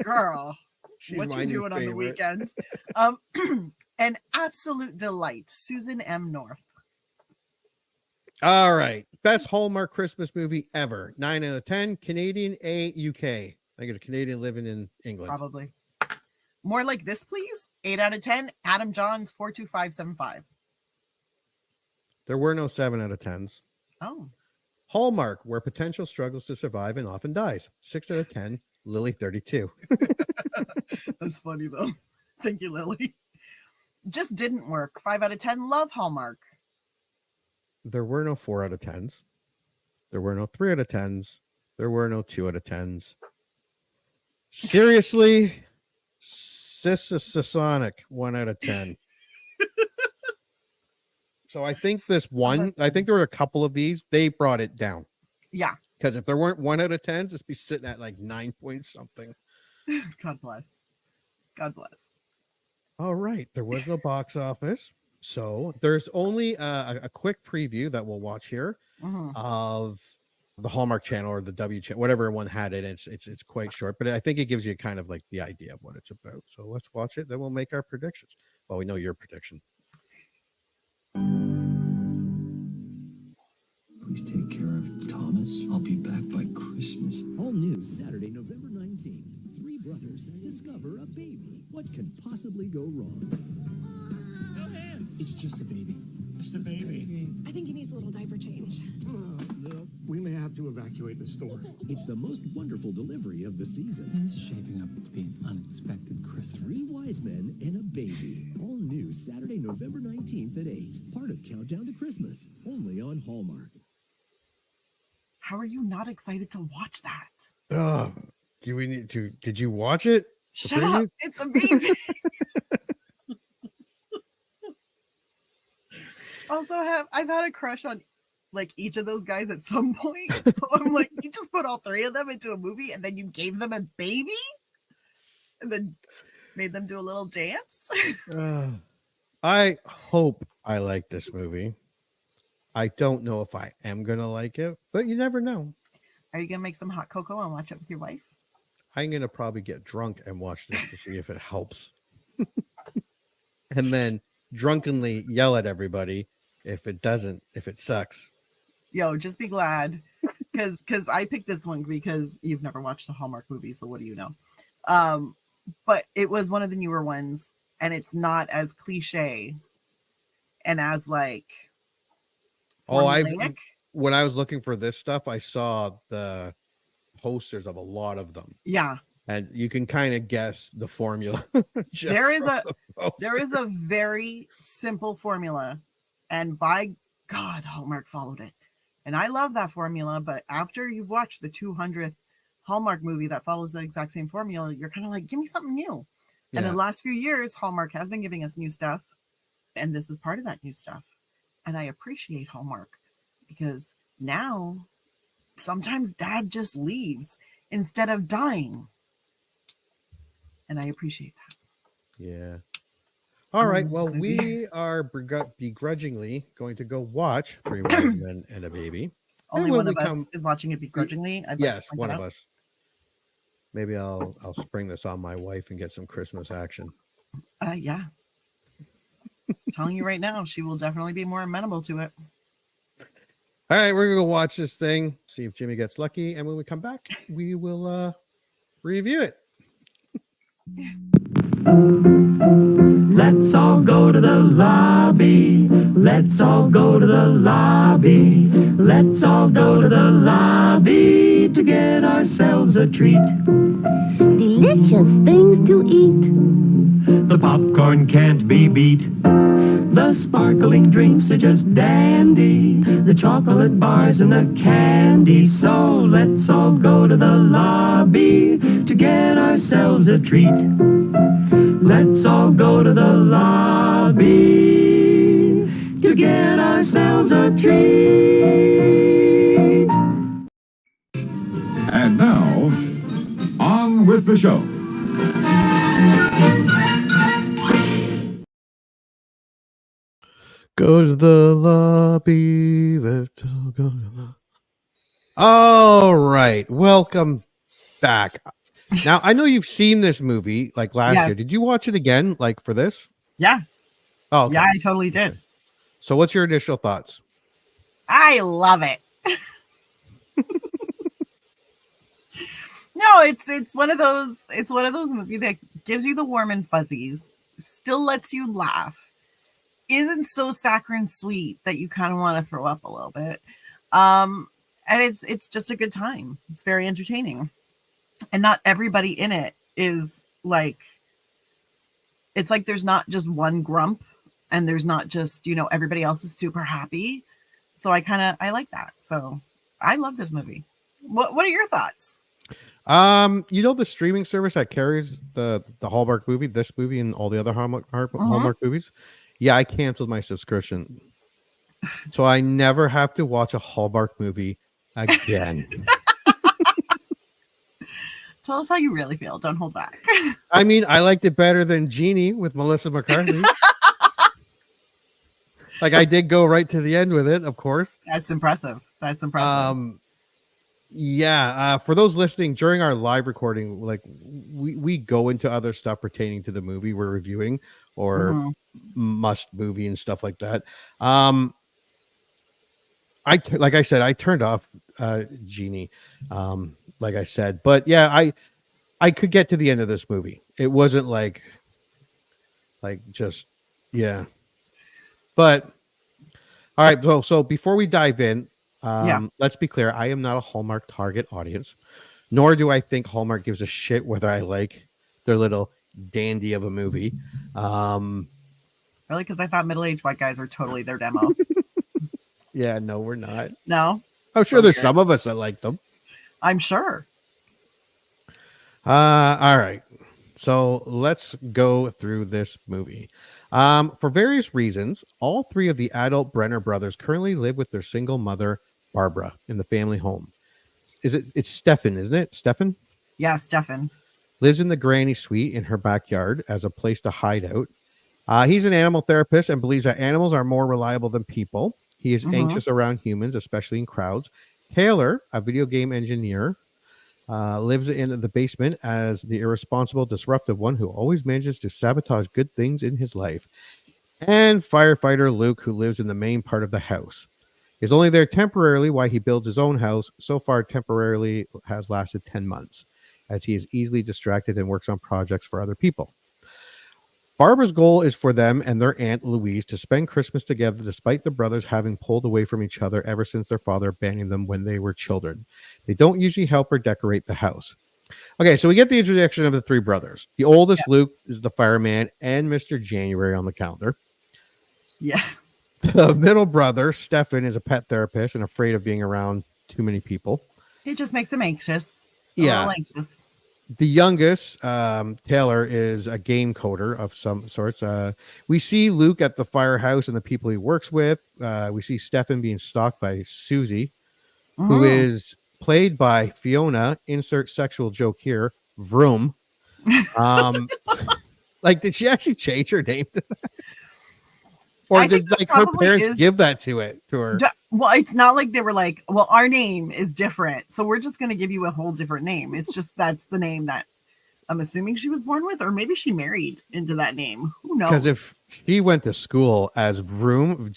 Girl, She's what you doing on the weekends? An absolute delight, Susan M. North. All right, best Hallmark Christmas movie ever. 9 out of 10. Canadian, UK. I think it's a Canadian living in England. Probably. More like this, please. 8 out of 10. Adam Johns 42575. There were no 7 out of 10s. Oh. Hallmark, where potential struggles to survive and often dies. 6 out of 10. Lily 32. That's funny though. Thank you, Lily. Just didn't work. 5 out of 10. Love Hallmark. There were no 4 out of 10s. There were no 3 out of 10s. There were no 2 out of 10s. Seriously, Sonic 1 out of 10. So I think I think there were a couple of these. They brought it down. Yeah. Because if there weren't 1 out of 10s, it'd be sitting at like 9 point something. God bless. God bless. All right. There was no box office. So there's only a quick preview that we'll watch here of the Hallmark Channel or the W Channel, whatever one had it. It's quite short, but I think it gives you kind of like the idea of what it's about. So let's watch it. Then we'll make our predictions. Well, we know your prediction. Please take care of Thomas. I'll be back by Christmas. All new Saturday, November 19th. Three brothers discover a baby. What can possibly go wrong? No hands. It's just a baby. Just a baby. I think he needs a little diaper change. Well, we may have to evacuate the store. It's the most wonderful delivery of the season. It's shaping up to be an unexpected Christmas. Three wise men and a baby. All new Saturday, November 19th at 8. Part of Countdown to Christmas. Only on Hallmark. How are you not excited to watch that? Oh, do we need to? Did you watch it? Shut up. It's amazing. Also, I've had a crush on like each of those guys at some point. So I'm like, you just put all three of them into a movie and then you gave them a baby and then made them do a little dance. I hope I like this movie. I don't know if I am going to like it, but you never know. Are you going to make some hot cocoa and watch it with your wife? I'm going to probably get drunk and watch this to see if it helps. And then drunkenly yell at everybody if it doesn't, if it sucks. Yo, just be glad. Because I picked this one because you've never watched the Hallmark movie, so what do you know? But it was one of the newer ones, and it's not as cliche and as like formulaic. When I was looking for this stuff, I saw the posters of a lot of them. Yeah. And you can kind of guess the formula. There is a very simple formula, and by God, Hallmark followed it. And I love that formula, but after you've watched the 200th Hallmark movie that follows the exact same formula, you're kind of like, give me something new. And in Yeah. the last few years, Hallmark has been giving us new stuff, and this is part of that new stuff. And I appreciate Hallmark because now sometimes dad just leaves instead of dying. And I appreciate that. Yeah. All right. this Well, movie. we are begrudgingly going to go watch Three Wise Men and a Baby. Only And when one of we us come- is watching it begrudgingly. I'd like to Yes, point one that of out. us. Maybe I'll spring this on my wife and get some Christmas action. Yeah. Telling you right now, she will definitely be more amenable to it. All right, we're gonna go watch this thing, see if Jimmy gets lucky, and when we come back, we will review it. Let's all go to the lobby. Let's all go to the lobby. Let's all go to the lobby to get ourselves a treat. Delicious things to eat. The popcorn can't be beat. The sparkling drinks are just dandy. The chocolate bars and the candy. So let's all go to the lobby to get ourselves a treat. Let's all go to the lobby to get ourselves a treat. And now, on with the show. Go to the lobby. Let's all go to the... All right, welcome back. Now I know you've seen this movie like last Yes. year. Did you watch it again, like for this? Yeah. Oh, okay. Yeah, I totally did. So, what's your initial thoughts? I love it. No, it's one of those movies that gives you the warm and fuzzies, still lets you laugh, isn't so saccharine sweet that you kind of want to throw up a little bit. And it's just a good time. It's very entertaining. And not everybody in it is like, it's like there's not just one grump and there's not just, everybody else is super happy. So I like that. So I love this movie. What are your thoughts? The streaming service that carries the Hallmark movie, this movie, and all the other Hallmark movies. Yeah, I canceled my subscription, so I never have to watch a Hallmark movie again. Tell us how you really feel. Don't hold back. I mean, I liked it better than Genie with Melissa McCarthy. Like, I did go right to the end with it, of course. That's impressive. Yeah, for those listening, during our live recording, like we go into other stuff pertaining to the movie we're reviewing or must movie and stuff like that. Like I said, I turned off Genie, like I said, but yeah, I could get to the end of this movie. It wasn't like just, yeah. But all right, so before we dive in, let's be clear. I am not a Hallmark target audience, nor do I think Hallmark gives a shit whether I like their little dandy of a movie. Really? Because I thought middle-aged white guys were totally their demo. Yeah, no, we're not. No? I'm sure there's some of us that like them. I'm sure. All right. So let's go through this movie. For various reasons, all three of the adult Brenner brothers currently live with their single mother, Barbara, in the family home. It's Stefan, isn't it? Stefan? Yeah, Stefan. Lives in the granny suite in her backyard as a place to hide out. He's an animal therapist and believes that animals are more reliable than people. He is anxious around humans, especially in crowds. Taylor, a video game engineer, lives in the basement as the irresponsible, disruptive one who always manages to sabotage good things in his life. And firefighter Luke, who lives in the main part of the house. He's only there temporarily while he builds his own house. So far, temporarily has lasted 10 months, as he is easily distracted and works on projects for other people. Barbara's goal is for them and their aunt Louise to spend Christmas together despite the brothers having pulled away from each other ever since their father abandoned them when they were children. They don't usually help her decorate the house. Okay, so we get the introduction of the three brothers. The oldest, Luke, is the fireman and Mr. January on the calendar. Yeah. The middle brother, Stefan, is a pet therapist and afraid of being around too many people. It just makes him anxious. Yeah. I like this. The youngest, Taylor, is a game coder of some sorts. We see Luke at the firehouse and the people he works with. We see Stefan being stalked by Susie, who is played by Fiona, insert sexual joke here, Vroom. Like, did she actually change her name to that? Or did like her parents give that to her? Well, it's not like they were like, well, our name is different, so we're just going to give you a whole different name. It's just that's the name that I'm assuming she was born with, or maybe she married into that name. Who knows? Because if she went to school as Vroom,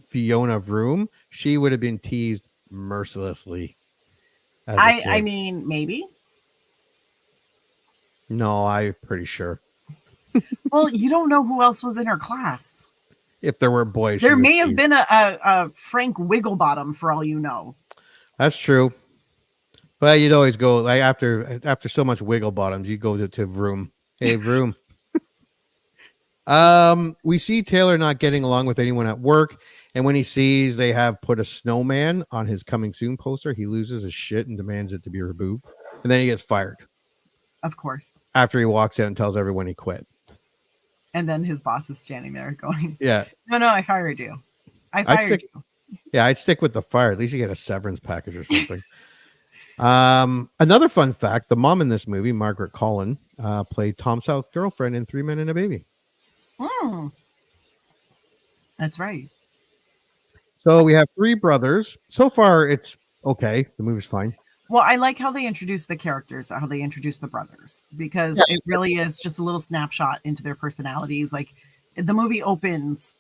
Fiona Vroom, she would have been teased mercilessly. I mean, maybe. No, I'm pretty sure. Well, you don't know who else was in her class. If there were boys, there may have been a Frank Wigglebottom for all you know. That's true. But you'd always go like after so much Wigglebottoms, you go to Vroom. Hey, Vroom. We see Taylor not getting along with anyone at work, and when he sees they have put a snowman on his coming soon poster, he loses his shit and demands it to be removed, and then he gets fired. Of course. After he walks out and tells everyone he quit. And then his boss is standing there going, yeah, no, I fired you. I fired you. Yeah, I'd stick with the fire. At least you get a severance package or something. Another fun fact, the mom in this movie, Margaret Collin, played Tom Selleck's girlfriend in 3 Men and a Baby. That's right. So we have 3 brothers. So far, it's okay. The movie's fine. Well, I like how they introduce the characters, how they introduce the brothers, because it really is just a little snapshot into their personalities. Like the movie opens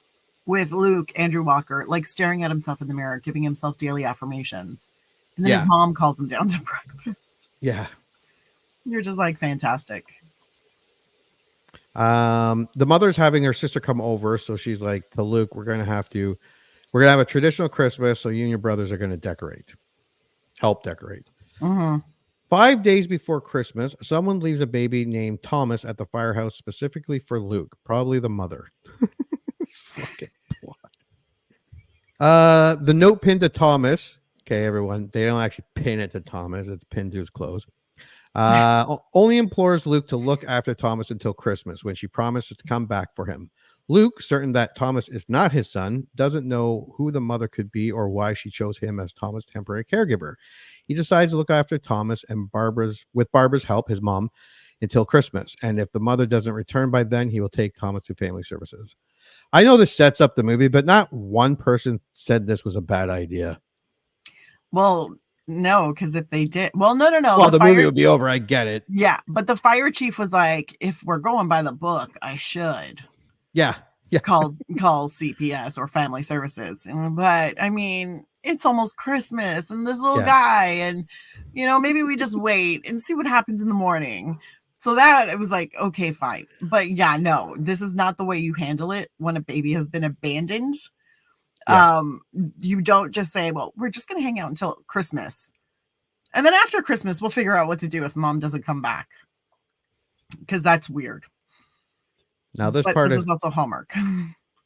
with Luke, Andrew Walker, like staring at himself in the mirror, giving himself daily affirmations. And then his mom calls him down to breakfast. Yeah. You're just like, fantastic. The mother's having her sister come over. So she's like to Luke, we're going to have a traditional Christmas. So you and your brothers are going to help decorate. 5 days before Christmas, someone leaves a baby named Thomas at the firehouse specifically for Luke, probably the mother. Fucking plot. The note pinned to Thomas. Okay, everyone, they don't actually pin it to Thomas. It's pinned to his clothes. Only implores Luke to look after Thomas until Christmas, when she promises to come back for him. Luke, certain that Thomas is not his son, doesn't know who the mother could be or why she chose him as Thomas' temporary caregiver. He decides to look after Thomas and with Barbara's help, his mom, until Christmas. And if the mother doesn't return by then, he will take Thomas to family services. I know this sets up the movie, but not one person said this was a bad idea. Well, no, because if they did, no. Well, the movie would be over. I get it. Yeah, but the fire chief was like, if we're going by the book, I should. Yeah. Call CPS or family services. But I mean, it's almost Christmas and this little guy, and maybe we just wait and see what happens in the morning. So that it was like, okay, fine. But yeah, no, this is not the way you handle it when a baby has been abandoned. You don't just say, well, we're just going to hang out until Christmas. And then after Christmas, we'll figure out what to do if mom doesn't come back. Because that's weird. Now this is also Hallmark.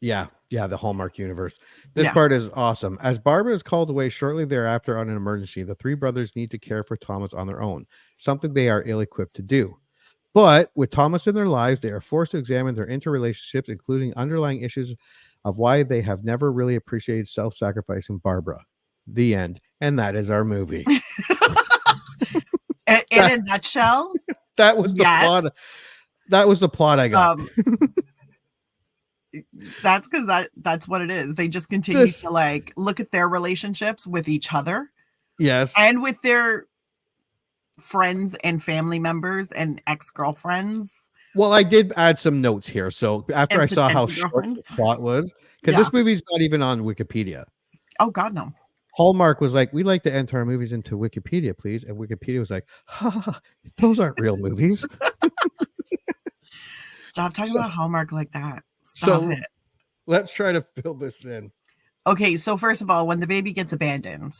Yeah, the Hallmark universe. This part is awesome. As Barbara is called away shortly thereafter on an emergency, the 3 brothers need to care for Thomas on their own, something they are ill-equipped to do. But with Thomas in their lives, they are forced to examine their interrelationships, including underlying issues of why they have never really appreciated self-sacrificing Barbara. The end. And that is our movie. In a nutshell, that was the plot. That was the plot I got. That's because that's what it is. They just continue to like look at their relationships with each other. Yes. And with their friends and family members and ex-girlfriends. Well, I did add some notes here. So after I saw how short the plot was, because this movie's not even on Wikipedia. Oh God, no. Hallmark was like, we'd like to enter our movies into Wikipedia, please. And Wikipedia was like, those aren't real movies. Stop talking about Hallmark like that. Stop it. Let's try to fill this in. Okay, so first of all, when the baby gets abandoned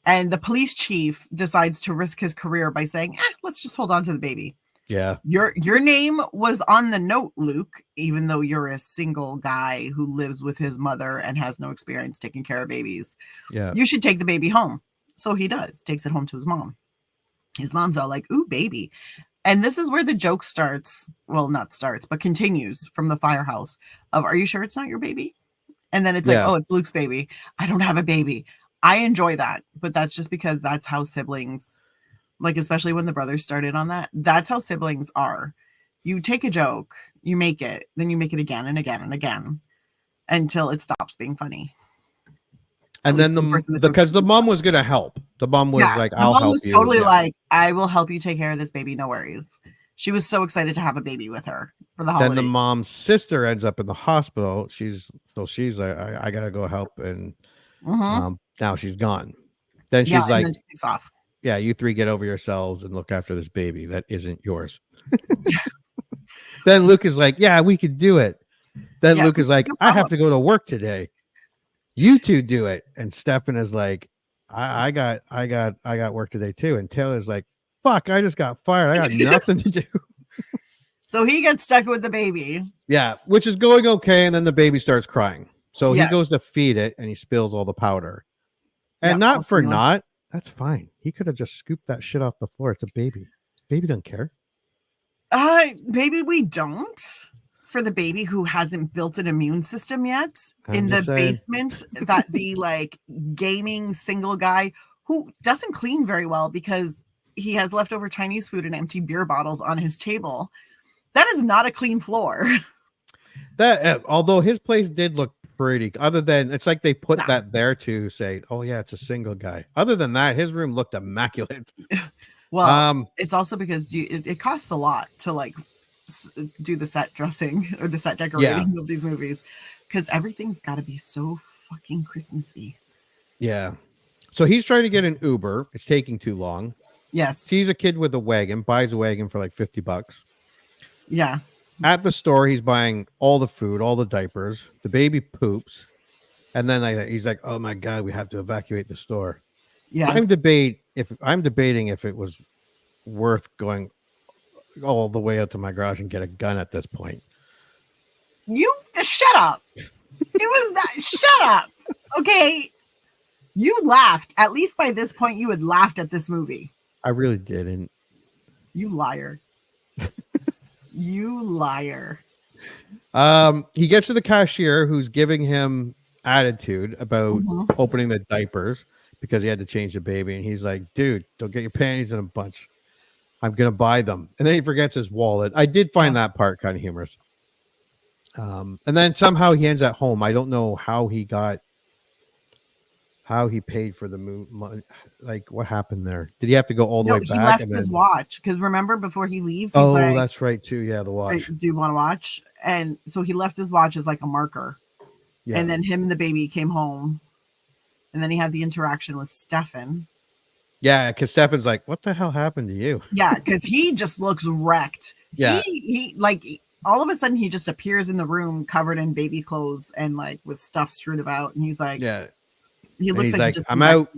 and the police chief decides to risk his career by saying, let's just hold on to the baby. Yeah. Your name was on the note, Luke, even though you're a single guy who lives with his mother and has no experience taking care of babies. Yeah. You should take the baby home. So he does, takes it home to his mom. his mom's all like, ooh, baby. And this is where the joke starts. Well, not starts, but continues from the firehouse of, are you sure it's not your baby? And then it's like, oh, it's Luke's baby. I don't have a baby. I enjoy that. But that's just because that's how siblings, like, especially when the brothers started on that, that's how siblings are. You take a joke, you make it, then you make it again and again and again until it stops being funny. And then because the mom was going to help. The mom was like, I'll help you. Totally like, I will help you take care of this baby. No worries. She was so excited to have a baby with her for the holidays. Then the mom's sister ends up in the hospital. She's like, I got to go help. And now she's gone. Then she's like, then she takes off. Yeah, you three get over yourselves and look after this baby. That isn't yours. Then Luke is like, yeah, we could do it. Then Luke is like, I have to go to work today. You two do it. And Stefan is like, I got work today too. And Taylor's like, fuck, I just got fired. I got nothing to do. So he gets stuck with the baby. Yeah, which is going okay. And then the baby starts crying. So he goes to feed it and he spills all the powder. And not for naught. That's fine. He could have just scooped that shit off the floor. It's a baby. Baby doesn't care. Maybe we don't. For the baby who hasn't built an immune system yet in the basement, that the like gaming single guy who doesn't clean very well because he has leftover Chinese food and empty beer bottles on his table. That is not a clean floor. That although his place did look pretty, other than it's like they put that there to say, oh yeah, it's a single guy. Other than that, his room looked immaculate. Well, it's also because it costs a lot to like do the set dressing or the set decorating of these movies because everything's got to be so fucking Christmassy. Yeah. So he's trying to get an Uber. It's taking too long. Yes. Sees a kid with a wagon, buys a wagon for like $50. Yeah. At the store, he's buying all the food, all the diapers. The baby poops. And then he's like, oh my God, we have to evacuate the store. Yeah. I'm debating if it was worth going all the way out to my garage and get a gun at this point. You just shut up. It was that. Shut up. Okay. You laughed. At least by this point, you had laughed at this movie. I really didn't. You liar. You liar. He gets to the cashier who's giving him attitude about opening the diapers because he had to change the baby. And he's like, dude, don't get your panties in a bunch. I'm going to buy them. And then he forgets his wallet. I did find that part kind of humorous. And then somehow he ends at home. I don't know how he paid for the movie. Like what happened there? Did he have to go all the way back? He left his watch. Because remember before he leaves, he's like, that's right too. Yeah. The watch. Do you want to watch? And so he left his watch as like a marker. Yeah. And then him and the baby came home. And then he had the interaction with Stefan. Yeah, because Stefan's like, what the hell happened to you? Yeah, because he just looks wrecked. Yeah. He like all of a sudden he just appears in the room covered in baby clothes and like with stuff strewn about. And he's like, yeah. He looks like he just I'm out.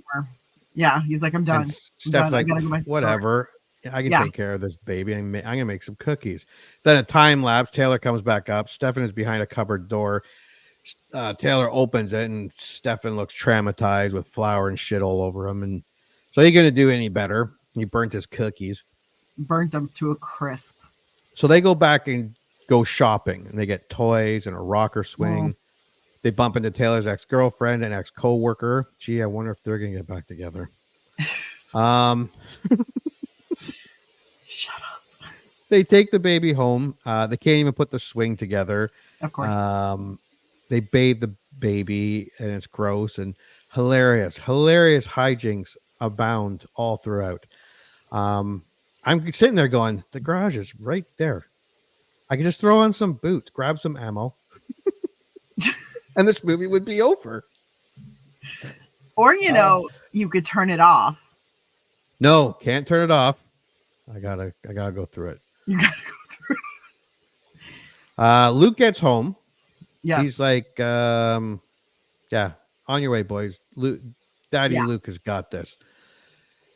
Yeah, he's like, I'm done. Steph's like, whatever. I can take care of this baby. I'm going to make some cookies. Then a time lapse, Taylor comes back up. Stefan is behind a cupboard door. Taylor opens it and Stefan looks traumatized with flour and shit all over him. And so he going to do any better? He burnt his cookies. Burnt them to a crisp. So they go back and go shopping and they get toys and a rocker swing. They bump into Taylor's ex-girlfriend and ex-co-worker. Gee, I wonder if they're going to get back together. Shut up. They take the baby home. They can't even put the swing together. Of course. They bathe the baby and it's gross and hilarious hijinks abound all throughout. I'm sitting there going, the garage is right there. I could just throw on some boots, grab some ammo, and this movie would be over. Or, you could turn it off. No, can't turn it off. I gotta go through it. You gotta go through it. Luke gets home. Yes. He's like, on your way, boys. Daddy Luke has got this.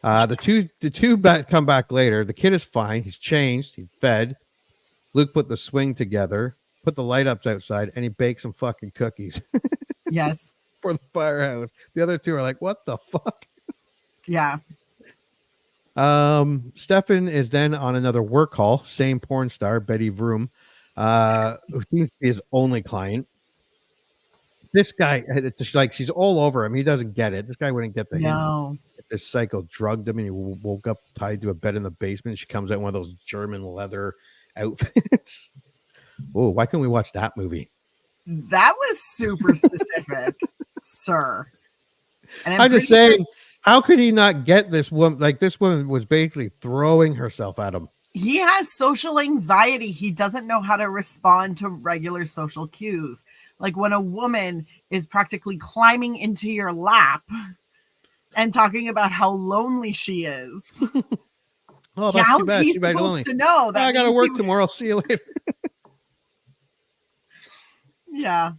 The two come back later. The kid is fine. He's changed. He's fed. Luke put the swing together, put the light ups outside, and he baked some fucking cookies. Yes. For the firehouse. The other two are like, what the fuck? Yeah. Stefan is then on another work call. Same porn star, Betty Vroom, who seems to be his only client. This guy, it's just like she's all over him. He doesn't get it. This guy wouldn't get the hint. No. This psycho drugged him and he woke up tied to a bed in the basement. She comes out in one of those German leather outfits. Oh, why couldn't we watch that movie? That was super specific, sir. And I'm just saying, how could he not get this woman? Like, this woman was basically throwing herself at him. He has social anxiety. He doesn't know how to respond to regular social cues. Like when a woman is practically climbing into your lap and talking about how lonely she is. Oh, that's too bad. He's She's very lonely. supposed to know that I got to work tomorrow. I'll see you later. Yeah,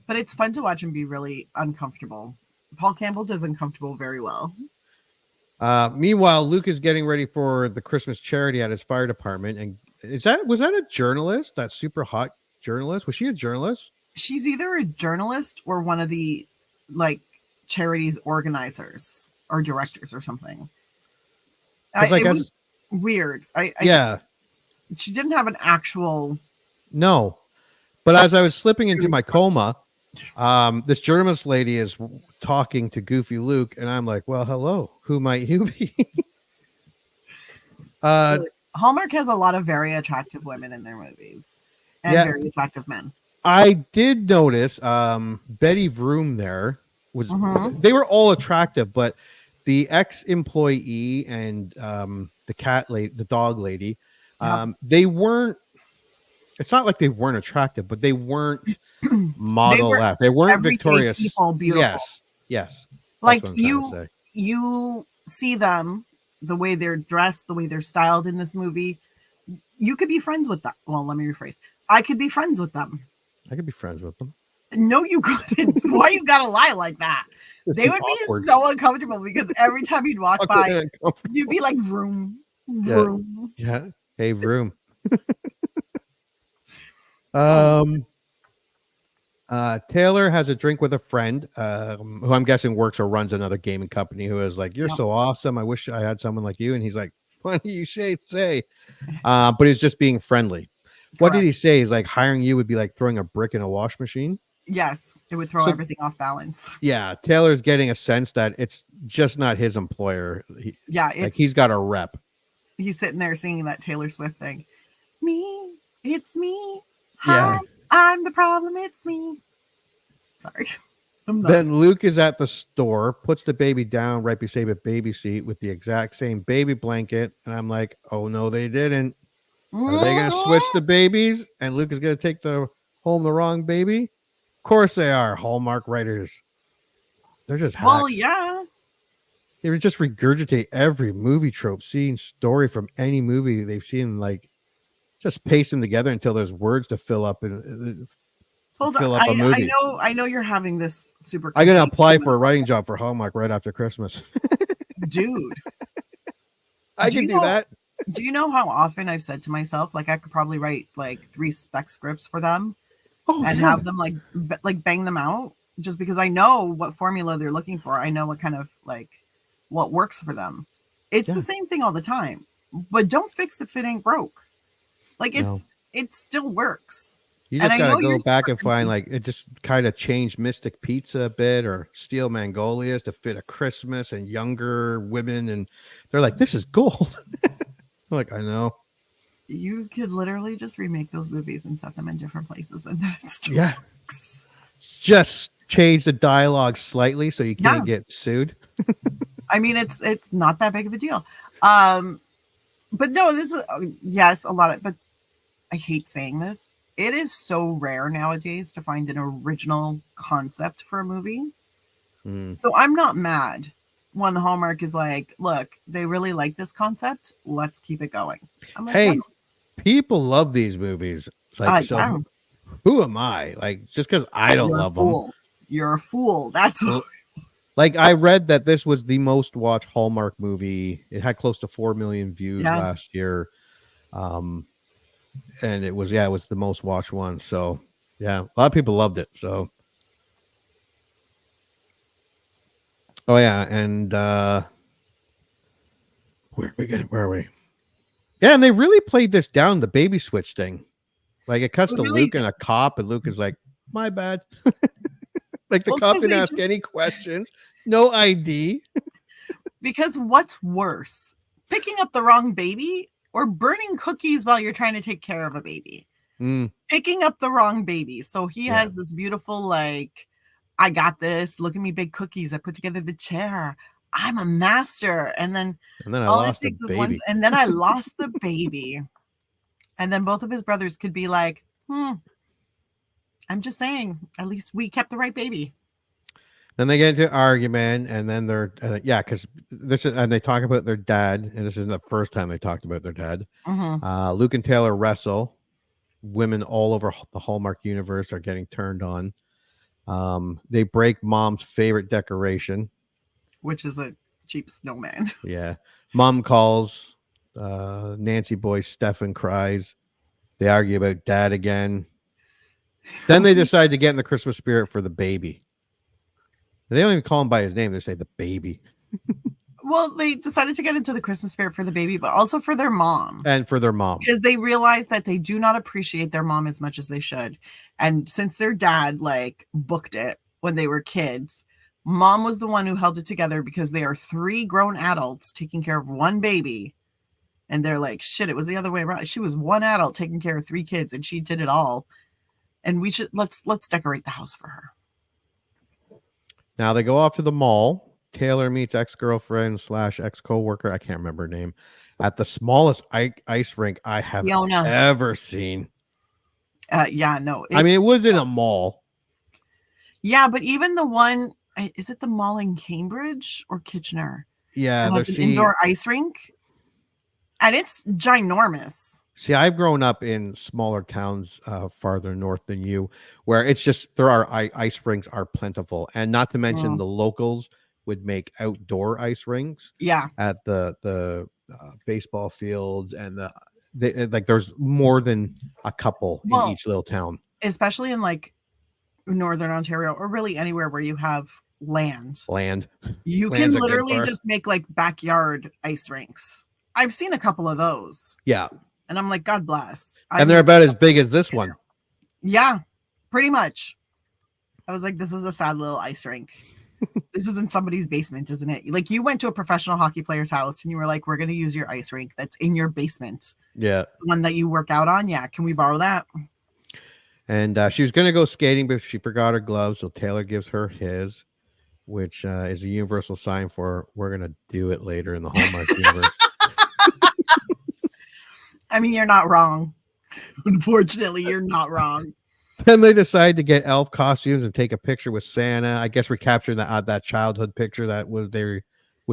but it's fun to watch him be really uncomfortable. Paul Campbell does uncomfortable very well. Meanwhile, Luke is getting ready for the Christmas charity at his fire department. And was that a journalist? That super hot journalist? Was she a journalist? She's either a journalist or one of the like charities organizers or directors or something. It was weird. She didn't have an actual. No, but as I was slipping into my coma, this journalist lady is talking to Goofy Luke, and I'm like, "Well, hello, who might you be?" Hallmark has a lot of very attractive women in their movies, and very attractive men. I did notice Betty Vroom there was they were all attractive, but the ex-employee and the dog lady, they weren't. It's not like they weren't attractive, but they weren't model F. They weren't Victoria's. People beautiful. Yes. Like you see them, the way they're dressed, the way they're styled in this movie. You could be friends with them. Well, let me rephrase. I could be friends with them. I could be friends with them. No, you couldn't. Why you gotta lie like that? They would be so uncomfortable because every time you'd walk by, you'd be like, vroom, vroom. Yeah. Hey, vroom. Taylor has a drink with a friend who I'm guessing works or runs another gaming company, who is like, "You're so awesome. I wish I had someone like you." And he's like, "What do you say?" But he's just being friendly. What did he say? He's like, hiring you would be like throwing a brick in a wash machine. Yes, it would throw everything off balance. Yeah, Taylor's getting a sense that it's just not his employer. He's got a rep. He's sitting there singing that Taylor Swift thing. Me, it's me. Hi, I'm the problem. It's me. Sorry. Then Luke is at the store, puts the baby down right beside a baby seat with the exact same baby blanket, and I'm like, "Oh no, they didn't. Are they going to switch the babies? And Luke is going to take home the wrong baby? Of course they are. Hallmark writers. They're just hacks. Well, yeah. They would just regurgitate every movie trope, scene, story from any movie they've seen, like just paste them together until there's words to fill up and fill up a movie. I know you're having this super. I'm going to apply for a writing job for Hallmark right after Christmas. Dude. I can do that. Do you know how often I've said to myself, like, I could probably write like 3 spec scripts for them and have them like bang them out, just because I know what formula they're looking for. I know what kind of what works for them. It's the same thing all the time, but don't fix it if it ain't broke. Like it still works. You just got to go back and find it just kind of changed Mystic Pizza a bit or Steel Magnolias to fit a Christmas and younger women. And they're like, this is gold. I'm like, I know. You could literally just remake those movies and set them in different places. And then it still works. Just change the dialogue slightly so you can't get sued. I mean, it's not that big of a deal. But no, this is, yes, a lot of, but I hate saying this. It is so rare nowadays to find an original concept for a movie. So I'm not mad when Hallmark is like, look, they really like this concept. Let's keep it going. I'm like, hey, people love these movies. It's like, so who am I? Like, just because I don't love them. You're a fool. That's what. Like, I read that this was the most watched Hallmark movie. It had close to 4 million views last year. And it was the most watched one. So yeah, a lot of people loved it. So and Where are we? Yeah, and they really played this down, the baby switch thing. Like it cuts to Luke and a cop, and Luke is like, "My bad." Like the cop didn't ask any questions, no ID. Because what's worse, picking up the wrong baby or burning cookies while you're trying to take care of a baby? Picking up the wrong baby. So he has this beautiful, like, I got this. Look at me, big cookies. I put together the chair. I'm a master. And then I lost the baby. And then I lost the baby. And then both of his brothers could be like, I'm just saying, at least we kept the right baby. Then they get into an argument, and then they're because this is, and they talk about their dad, and this isn't the first time they talked about their dad. Luke and Taylor wrestle. Women all over the Hallmark universe are getting turned on. They break Mom's favorite decoration, which is a cheap snowman. Yeah, Mom calls. Nancy Boy Stefan cries. They argue about Dad again. Then they decide to get in the Christmas spirit for the baby. They don't even call him by his name. They say the baby. Well, they decided to get into the Christmas spirit for the baby, but also for their mom. And for their mom. Because they realized that they do not appreciate their mom as much as they should. And since their dad, like, booked it when they were kids, Mom was the one who held it together because they are 3 grown adults taking care of 1 baby. And they're like, shit, it was the other way around. She was 1 adult taking care of 3 kids, and she did it all. And we should let's decorate the house for her. Now they go off to the mall. Taylor meets ex-girlfriend / ex-co-worker, I can't remember her name, at the smallest ice rink I have ever seen. No. I mean, it was in a mall. Yeah, but even the one, is it the mall in Cambridge or Kitchener? Yeah, there's an indoor ice rink. And it's ginormous. See, I've grown up in smaller towns farther north than you, where it's just there are ice rinks are plentiful, and not to mention the locals would make outdoor ice rinks. Yeah, at the baseball fields, and like there's more than a couple in each little town, especially in like northern Ontario or really anywhere where you have land. You can literally just make like backyard ice rinks. I've seen a couple of those. Yeah. And I'm like, God bless. And they're about as big as this one. Yeah, pretty much. I was like, this is a sad little ice rink. This is in somebody's basement, isn't it? Like you went to a professional hockey player's house and you were like, we're going to use your ice rink that's in your basement. Yeah. The one that you work out on. Yeah. Can we borrow that? And she was going to go skating, but she forgot her gloves. So Taylor gives her his, which is a universal sign for we're going to do it later in the Hallmark universe. I mean, you're not wrong. Unfortunately, you're not wrong. Then they decide to get elf costumes and take a picture with Santa. I guess recapturing that childhood picture that was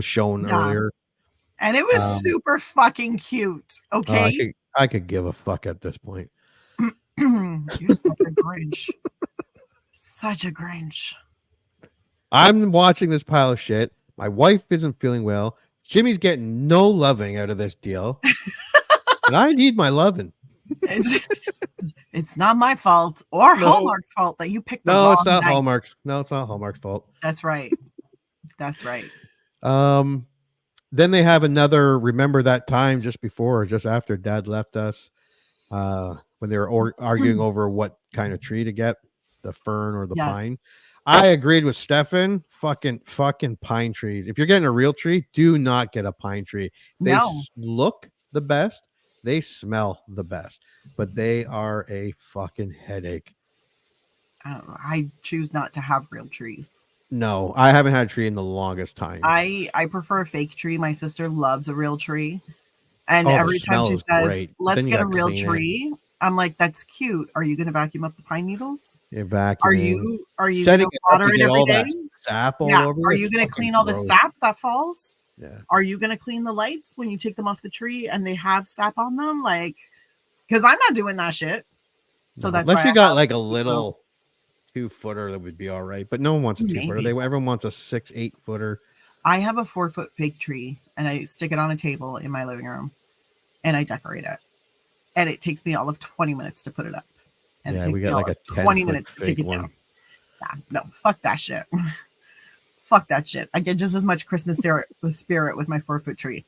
shown earlier. And it was super fucking cute. Okay. I could give a fuck at this point. You're such a Grinch. Such a Grinch. I'm watching this pile of shit. My wife isn't feeling well. Jimmy's getting no loving out of this deal. And I need my loving. It's not my fault or Hallmark's fault that you picked the wrong it's not night. Hallmark's. No, it's not Hallmark's fault. That's right. That's right. Then they have another remember that time just before or just after Dad left us, when they were arguing over what kind of tree to get, the fern or the pine. I agreed with Stefan. Fucking pine trees. If you're getting a real tree, do not get a pine tree. They look the best. They smell the best, but they are a fucking headache. I choose not to have real trees. No, I haven't had a tree in the longest time. I prefer a fake tree. My sister loves a real tree. And every time she says, let's get a real tree, I'm like, that's cute. Are you going to vacuum up the pine needles? You're vacuuming. Are you going to water it every day? Sap all over. Are you going to clean all the sap that falls? Yeah. Are you going to clean the lights when you take them off the tree and they have sap on them? Like, because I'm not doing that shit. So that's unless you got like a little 2-footer, that would be all right. But no one wants a 2-footer. Everyone wants a 6-8 footer. I have a 4-foot fake tree and I stick it on a table in my living room and I decorate it. And it takes me all of 20 minutes to put it up. And it takes me all of 20 minutes to take it down. Yeah, no, fuck that shit. Fuck that shit. I get just as much Christmas spirit with my 4-foot tree.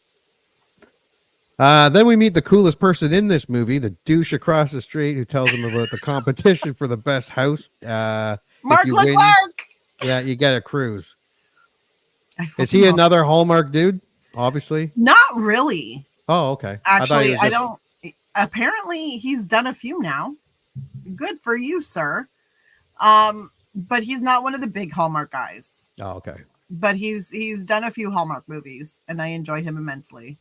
Then we meet the coolest person in this movie, the douche across the street who tells him about the competition for the best house. Mark if you win, Leclerc. yeah, you get a cruise. I Is fucking he love another Hallmark dude? Obviously. Not really. Oh, okay. Actually, I I don't. Apparently, he's done a few now. Good for you, sir. But he's not one of the big Hallmark guys. Oh, okay. But he's done a few Hallmark movies, and I enjoy him immensely.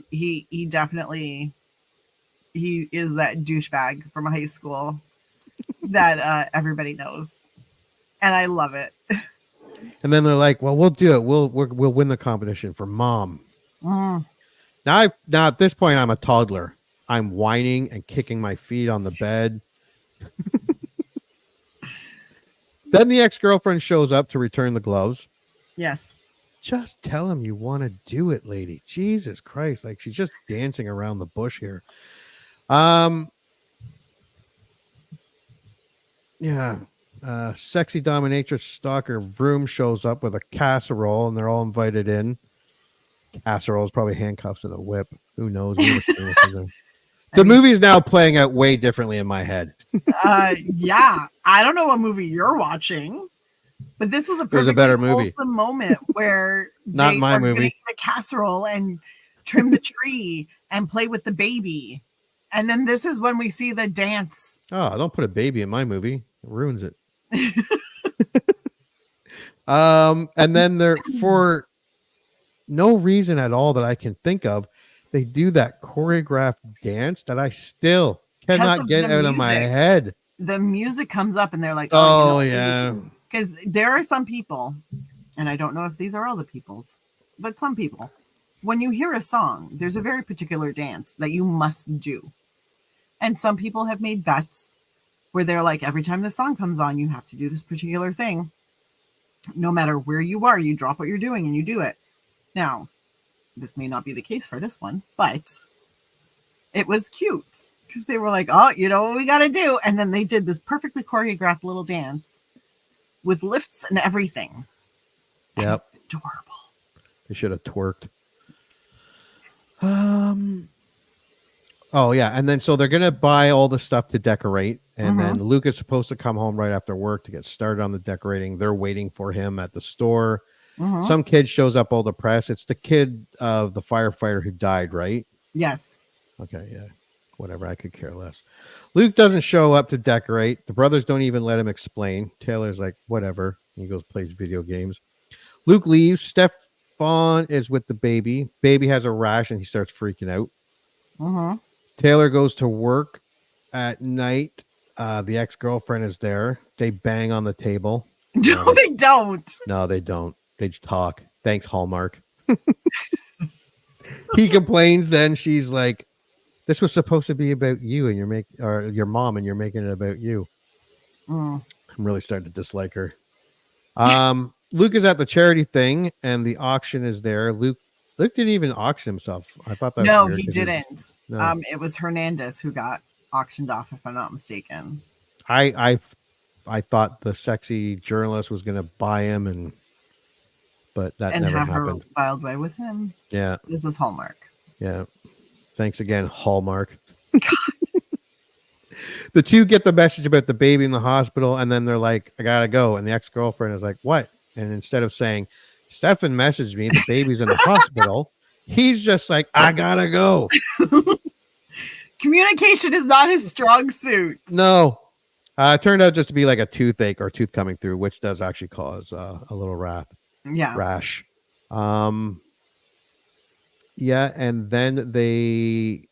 He definitely he is that douchebag from high school that everybody knows, and I love it. And then they're like, "Well, we'll do it. We'll win the competition for mom." Mm. Now at this point, I'm a toddler. I'm whining and kicking my feet on the bed. Then the ex-girlfriend shows up to return the gloves. Yes. Just tell him you want to do it, lady. Jesus Christ. Like, she's just dancing around the bush here. Yeah. Sexy dominatrix stalker Vroom shows up with a casserole, and they're all invited in. Casserole is probably handcuffs and a whip. Who knows? The movie is now playing out way differently in my head. Yeah. I don't know what movie you're watching, but this was a perfectly better movie. wholesome moment where Not they my are gonna movie. eat a casserole and trim the tree and play with the baby. And then this is when we see the dance. Oh, don't put a baby in my movie. It ruins it. And then they're, for no reason at all that I can think of, they do that choreographed dance that I still cannot get out of my head. The music comes up and they're like, oh you know, yeah. Because there are some people, and I don't know if these are all the people's, but some people, when you hear a song, there's a very particular dance that you must do. And some people have made bets where they're like, every time the song comes on, you have to do this particular thing. No matter where you are, you drop what you're doing and you do it. Now, this may not be the case for this one, but it was cute because they were like, oh, you know what we got to do. And then they did this perfectly choreographed little dance with lifts and everything. Yep. And it's adorable. They should have twerked. Oh yeah, and then so they're gonna buy all the stuff to decorate, and then Luke is supposed to come home right after work to get started on the decorating. They're waiting for him at the store. Some kid shows up all depressed. It's the kid of the firefighter who died, right? Yes. Okay, yeah. Whatever, I could care less. Luke doesn't show up to decorate. The brothers don't even let him explain. Taylor's like, whatever. He goes, plays video games. Luke leaves. Stefan is with the baby. Baby has a rash and he starts freaking out. Taylor goes to work at night. The ex-girlfriend is there. They bang on the table. No, they don't. No, they don't. They just talk. Thanks, Hallmark. He complains. Then she's like, "This was supposed to be about you and your mom, and you're making it about you." I'm really starting to dislike her. Luke is at the charity thing, and the auction is there. Luke didn't even auction himself. I thought that. No, was weird he didn't. No. It was Hernandez who got auctioned off, if I'm not mistaken. I thought the sexy journalist was going to buy him, but that and never have happened. her wild way with him. Yeah, this is Hallmark. Yeah, thanks again, Hallmark. The two get the message about the baby in the hospital, and then they're like, "I gotta go." And the ex-girlfriend is like, "What?" And instead of saying, "Stefan messaged me, the baby's in the hospital," he's just like, "I gotta go." Communication is not his strong suit. No. It turned out just to be like a toothache or tooth coming through, which does actually cause a little rash. Yeah, and then they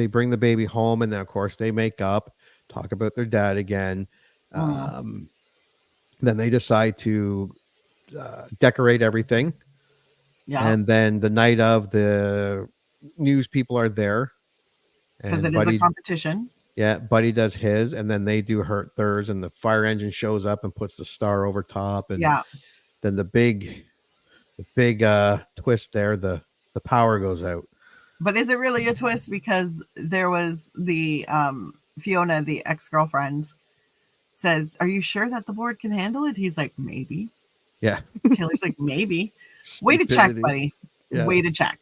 bring the baby home, and then of course they make up, talk about their dad again. Then they decide to decorate everything. Yeah, and then the night of, the news people are there because it is a competition. Yeah, Buddy does his, and then they do theirs, and the fire engine shows up and puts the star over top, and then the big twist there, the power goes out. But is it really a twist? Because there was the Fiona, the ex-girlfriend, says, "Are you sure that the board can handle it?" He's like, "Maybe." Yeah. Taylor's like, "Maybe." Way to check, buddy. Yeah. Way to check.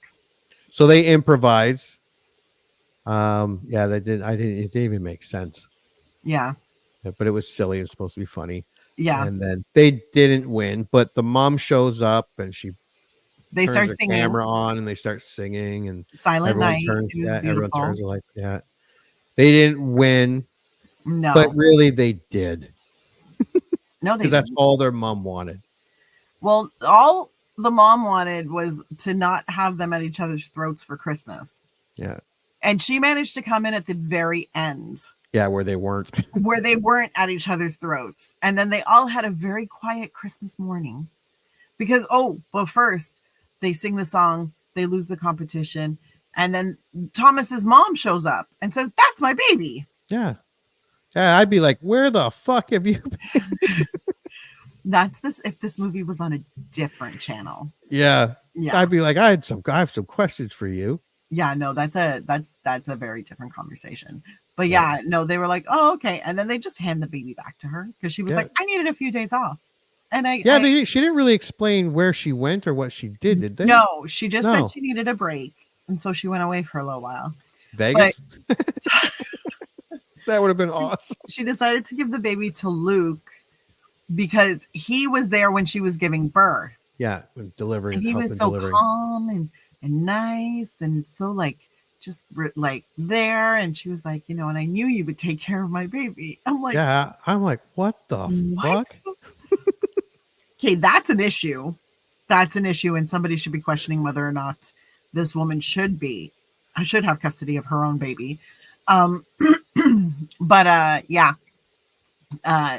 So they improvise. Yeah, they did. It didn't even make sense. Yeah. But it was silly. It's supposed to be funny. Yeah. And then they didn't win, but the mom shows up and They turns start the singing camera on and they start singing and Silent everyone Night. turns. It was Yeah, everyone beautiful. turns the light. Yeah, they didn't win, No. but really they did. No, they Because that's didn't. all their mom wanted. Well, all the mom wanted was to not have them at each other's throats for Christmas. Yeah. And she managed to come in at the very end. Yeah, where they weren't. Where they weren't at each other's throats. And then they all had a very quiet Christmas morning. Because, but first, they sing the song, they lose the competition, and then Thomas's mom shows up and says, "That's my baby." Yeah. Yeah, I'd be like, where the fuck have you been? That's this if this movie was on a different channel. Yeah. Yeah. I'd be like, I have some questions for you. Yeah, no, that's a very different conversation. But yeah, no, they were like, "Oh, okay." And then they just hand the baby back to her because she was like, "I needed a few days off." And she didn't really explain where she went or what she did they? No, she just said she needed a break. And so she went away for a little while. Vegas? That would have been awesome. She decided to give the baby to Luke because he was there when she was giving birth. Yeah, when delivering. And he was so calm and nice and so there. And she was like, and I knew you would take care of my baby. I'm like, yeah, I'm like, what the fuck? Okay, that's an issue. That's an issue, and somebody should be questioning whether or not this woman should have custody of her own baby. But yeah.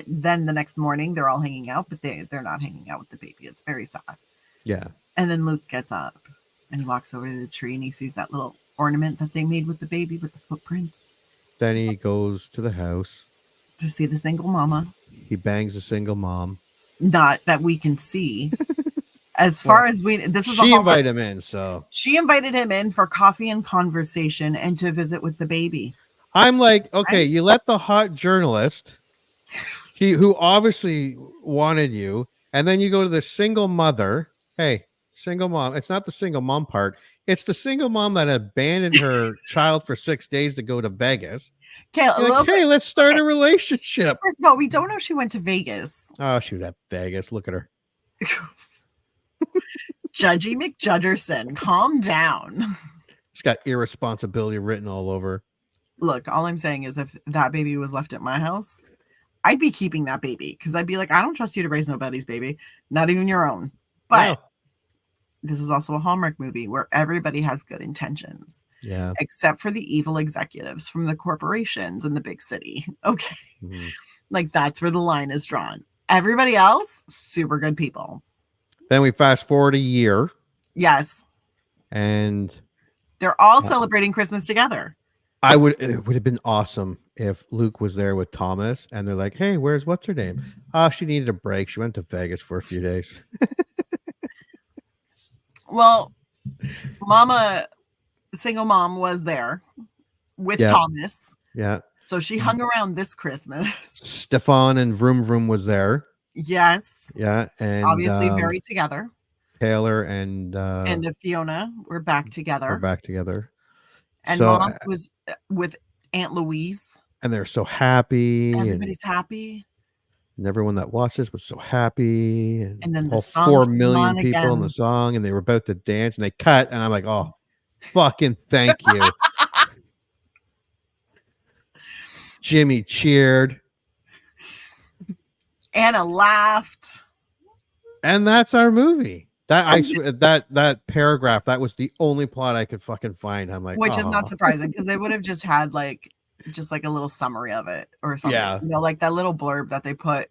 Then the next morning they're all hanging out, but they're not hanging out with the baby. It's very sad. Yeah. And then Luke gets up and he walks over to the tree and he sees that little ornament that they made with the baby with the footprints. Then he goes to the house to see the single mama. He bangs a single mom. Not that we can see. As far as she invited him in, so she invited him in for coffee and conversation and to visit with the baby. I'm like, okay, you let the hot journalist, who obviously wanted you, and then you go to the single mother. Hey, single mom. It's not the single mom part. It's the single mom that abandoned her child for 6 days to go to Vegas. Okay, let's start a relationship. First of all, we don't know she went to Vegas. Oh, she was at Vegas. Look at her. Judgy McJudgerson, calm down. She's got irresponsibility written all over. Look, all I'm saying is if that baby was left at my house, I'd be keeping that baby because I'd be like, I don't trust you to raise nobody's baby, not even your own. But this is also a Hallmark movie where everybody has good intentions. Yeah. Except for the evil executives from the corporations in the big city. Okay. Mm-hmm. Like that's where the line is drawn. Everybody else, super good people. Then we fast forward a year. Yes. And they're all celebrating Christmas together. It would have been awesome if Luke was there with Thomas and they're like, hey, what's her name? She needed a break. She went to Vegas for a few days. Well, single mom was there with Thomas. Yeah. So she hung around this Christmas. Stefan and Vroom Vroom was there. Yes. Yeah. And obviously very together. Taylor and Fiona were back together. And Mom was with Aunt Louise. And they're so happy. Everybody's happy. And everyone that watched this was so happy. And then all 4 million people in the song, and they were about to dance, and they cut, and I'm like, oh, fucking thank you. Jimmy cheered. Anna laughed. And that's our movie. That paragraph, that was the only plot I could fucking find. I'm like, which is not surprising because they would have just had like a little summary of it or something. Yeah. Like that little blurb that they put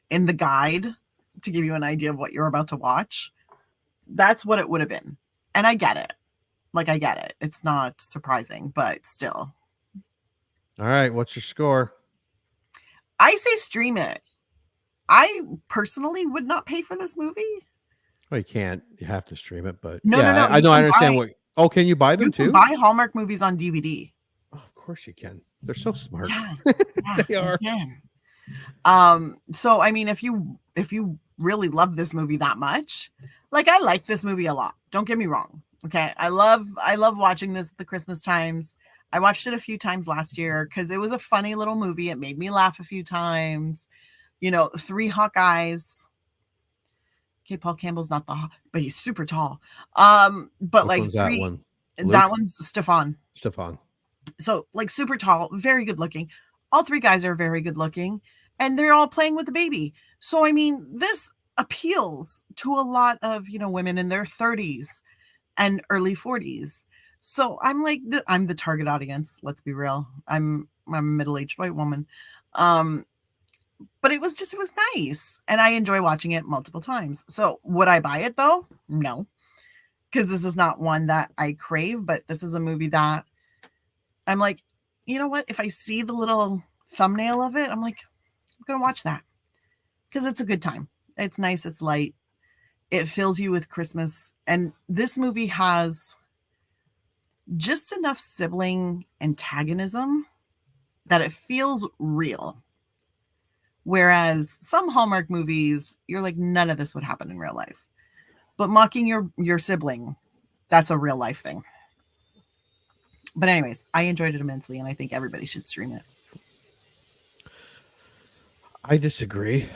in the guide to give you an idea of what you're about to watch. That's what it would have been. And I get it. I get it. It's not surprising, but still. All right. What's your score? I say stream it. I personally would not pay for this movie. Well, you can't. You have to stream it, but no. I know. I understand what. Oh, can you buy them too? Buy Hallmark movies on DVD. Oh, of course you can. They're so smart. Yeah, they are. So I mean, if you really love this movie that much, I like this movie a lot. Don't get me wrong. Okay. I love watching this at the Christmas times. I watched it a few times last year because it was a funny little movie. It made me laugh a few times. You know, 3 Hawkeyes. Okay, Paul Campbell's not but he's super tall. But Which like one's 3 that one? that one's Stefan. Stefan. So like super tall, very good looking. All 3 guys are very good looking, and they're all playing with a baby. So I mean, this appeals to a lot of, you know, women in their 30s and early 40s. So I'm like, I'm the target audience. Let's be real. I'm a middle-aged white woman. But it was nice. And I enjoy watching it multiple times. So would I buy it though? No, because this is not one that I crave, but this is a movie that I'm like, you know what? If I see the little thumbnail of it, I'm like, I'm going to watch that because it's a good time. It's nice. It's light. It fills you with Christmas. And this movie has just enough sibling antagonism that it feels real. Whereas some Hallmark movies, you're like, none of this would happen in real life. But mocking your sibling, that's a real life thing. But anyways, I enjoyed it immensely, and I think everybody should stream it. I disagree.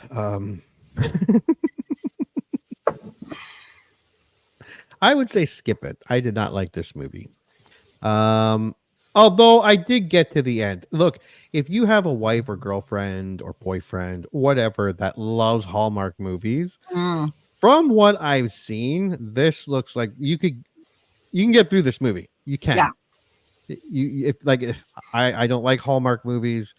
I would say skip it. I did not like this movie. Although I did get to the end. Look, if you have a wife or girlfriend or boyfriend, whatever, that loves Hallmark movies, from what I've seen, this looks like you can get through this movie. You can. Yeah. I don't like Hallmark movies,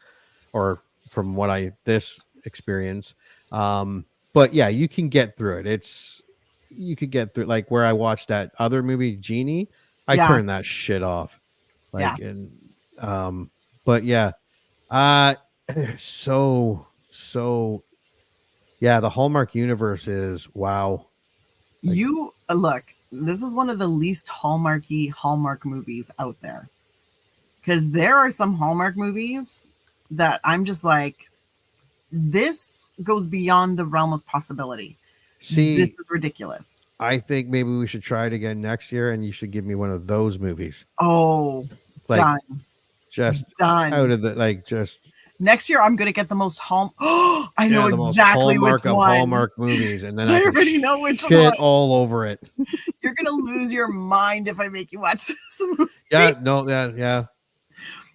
or from what this experience. But yeah, you can get through it. You could get through, like where I watched that other movie, Genie. I turned that shit off. But yeah. So yeah, the Hallmark universe is wow. Look, this is one of the least Hallmarky Hallmark movies out there. Because there are some Hallmark movies that I'm just like, this goes beyond the realm of possibility. See, this is ridiculous. I think maybe we should try it again next year, and you should give me one of those movies. Oh, done. Just done. Out of the just. Next year, I'm gonna get the most I know exactly Hallmark which one. Hallmark movies, and then I already know which one. one. All over it. You're gonna lose your mind if I make you watch this movie. Yeah. No. Yeah.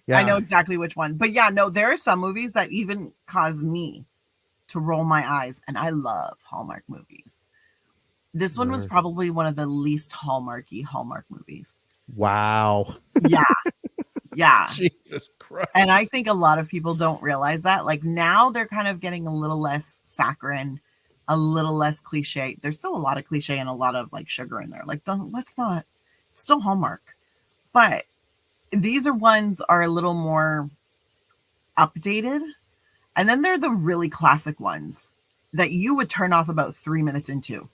I know exactly which one. But yeah, no, there are some movies that even cause me to roll my eyes, and I love Hallmark movies. This one was probably one of the least Hallmarky Hallmark movies. Wow. Yeah. Yeah. Jesus Christ. And I think a lot of people don't realize that. Like now they're kind of getting a little less saccharine, a little less cliche. There's still a lot of cliche and a lot of like sugar in there. Like, let's not, it's still Hallmark. But these ones are a little more updated. And then they're the really classic ones that you would turn off about 3 minutes into.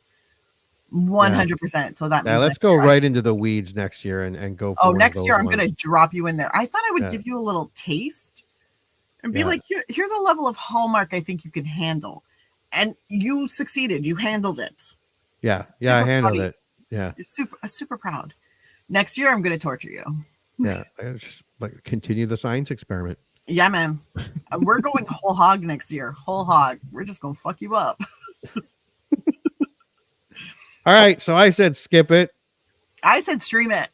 100%. So that means let's go right into the weeds next year and go for next year I'm going to drop you in there. I thought I would give you a little taste and be like, here's a level of Hallmark I think you can handle. And you succeeded. You handled it. Yeah. Yeah, I handled it. Yeah. You're super proud. Next year I'm going to torture you. Yeah. Just like continue the science experiment. Yeah, man. We're going whole hog next year. Whole hog. We're just going to fuck you up. All right, so I said skip it. I said stream it.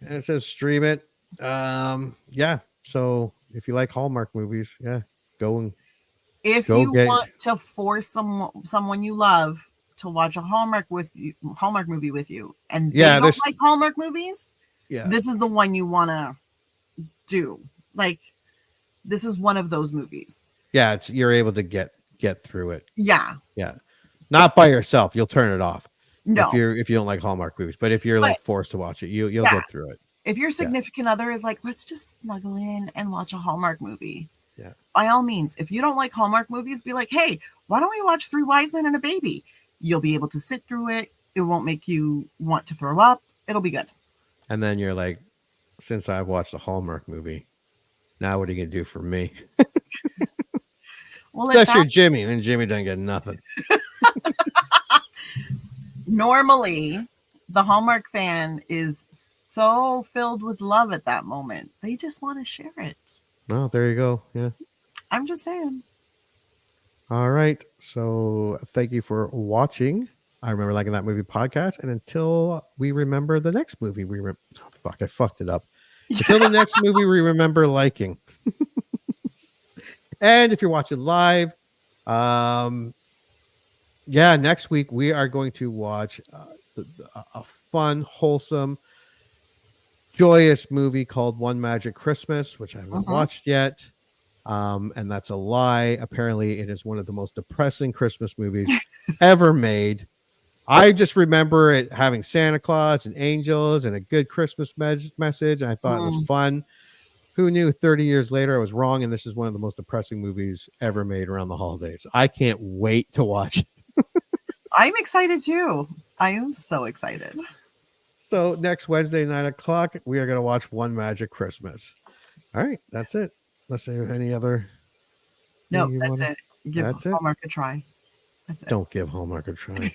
And it says stream it. Yeah. So if you like Hallmark movies, go. If you want to force someone you love to watch a Hallmark movie with you, and they don't like Hallmark movies, this is the one you want to do. Like, this is one of those movies. Yeah, you're able to get through it. Yeah. Yeah. Not by yourself. You'll turn it off. No. If you don't like Hallmark movies, but if you're like forced to watch it, you'll get through it. If your significant other is like, let's just snuggle in and watch a Hallmark movie. Yeah. By all means, if you don't like Hallmark movies, be like, hey, why don't we watch 3 Wise Men and a Baby? You'll be able to sit through it. It won't make you want to throw up. It'll be good. And then you're like, since I've watched a Hallmark movie, now what are you gonna do for me? Well, that's your Jimmy, and then Jimmy doesn't get nothing. Normally, the Hallmark fan is so filled with love at that moment. They just want to share it. Oh, there you go. Yeah. I'm just saying. All right. So thank you for watching. I remember liking that movie podcast. And until we remember the next movie, I fucked it up. Until the next movie we remember liking. And if you're watching live, next week we are going to watch a fun, wholesome, joyous movie called One Magic Christmas, which I haven't watched yet. And that's a lie. Apparently, it is one of the most depressing Christmas movies ever made. I just remember it having Santa Claus and angels and a good Christmas message. And I thought it was fun. Who knew 30 years later I was wrong, and this is one of the most depressing movies ever made around the holidays. I can't wait to watch it. I'm excited too. I am so excited. So next Wednesday, 9:00, we are going to watch One Magic Christmas. All right, that's it. Let's see any other. No, that's it. Give Hallmark a try. That's it. Don't give Hallmark a try.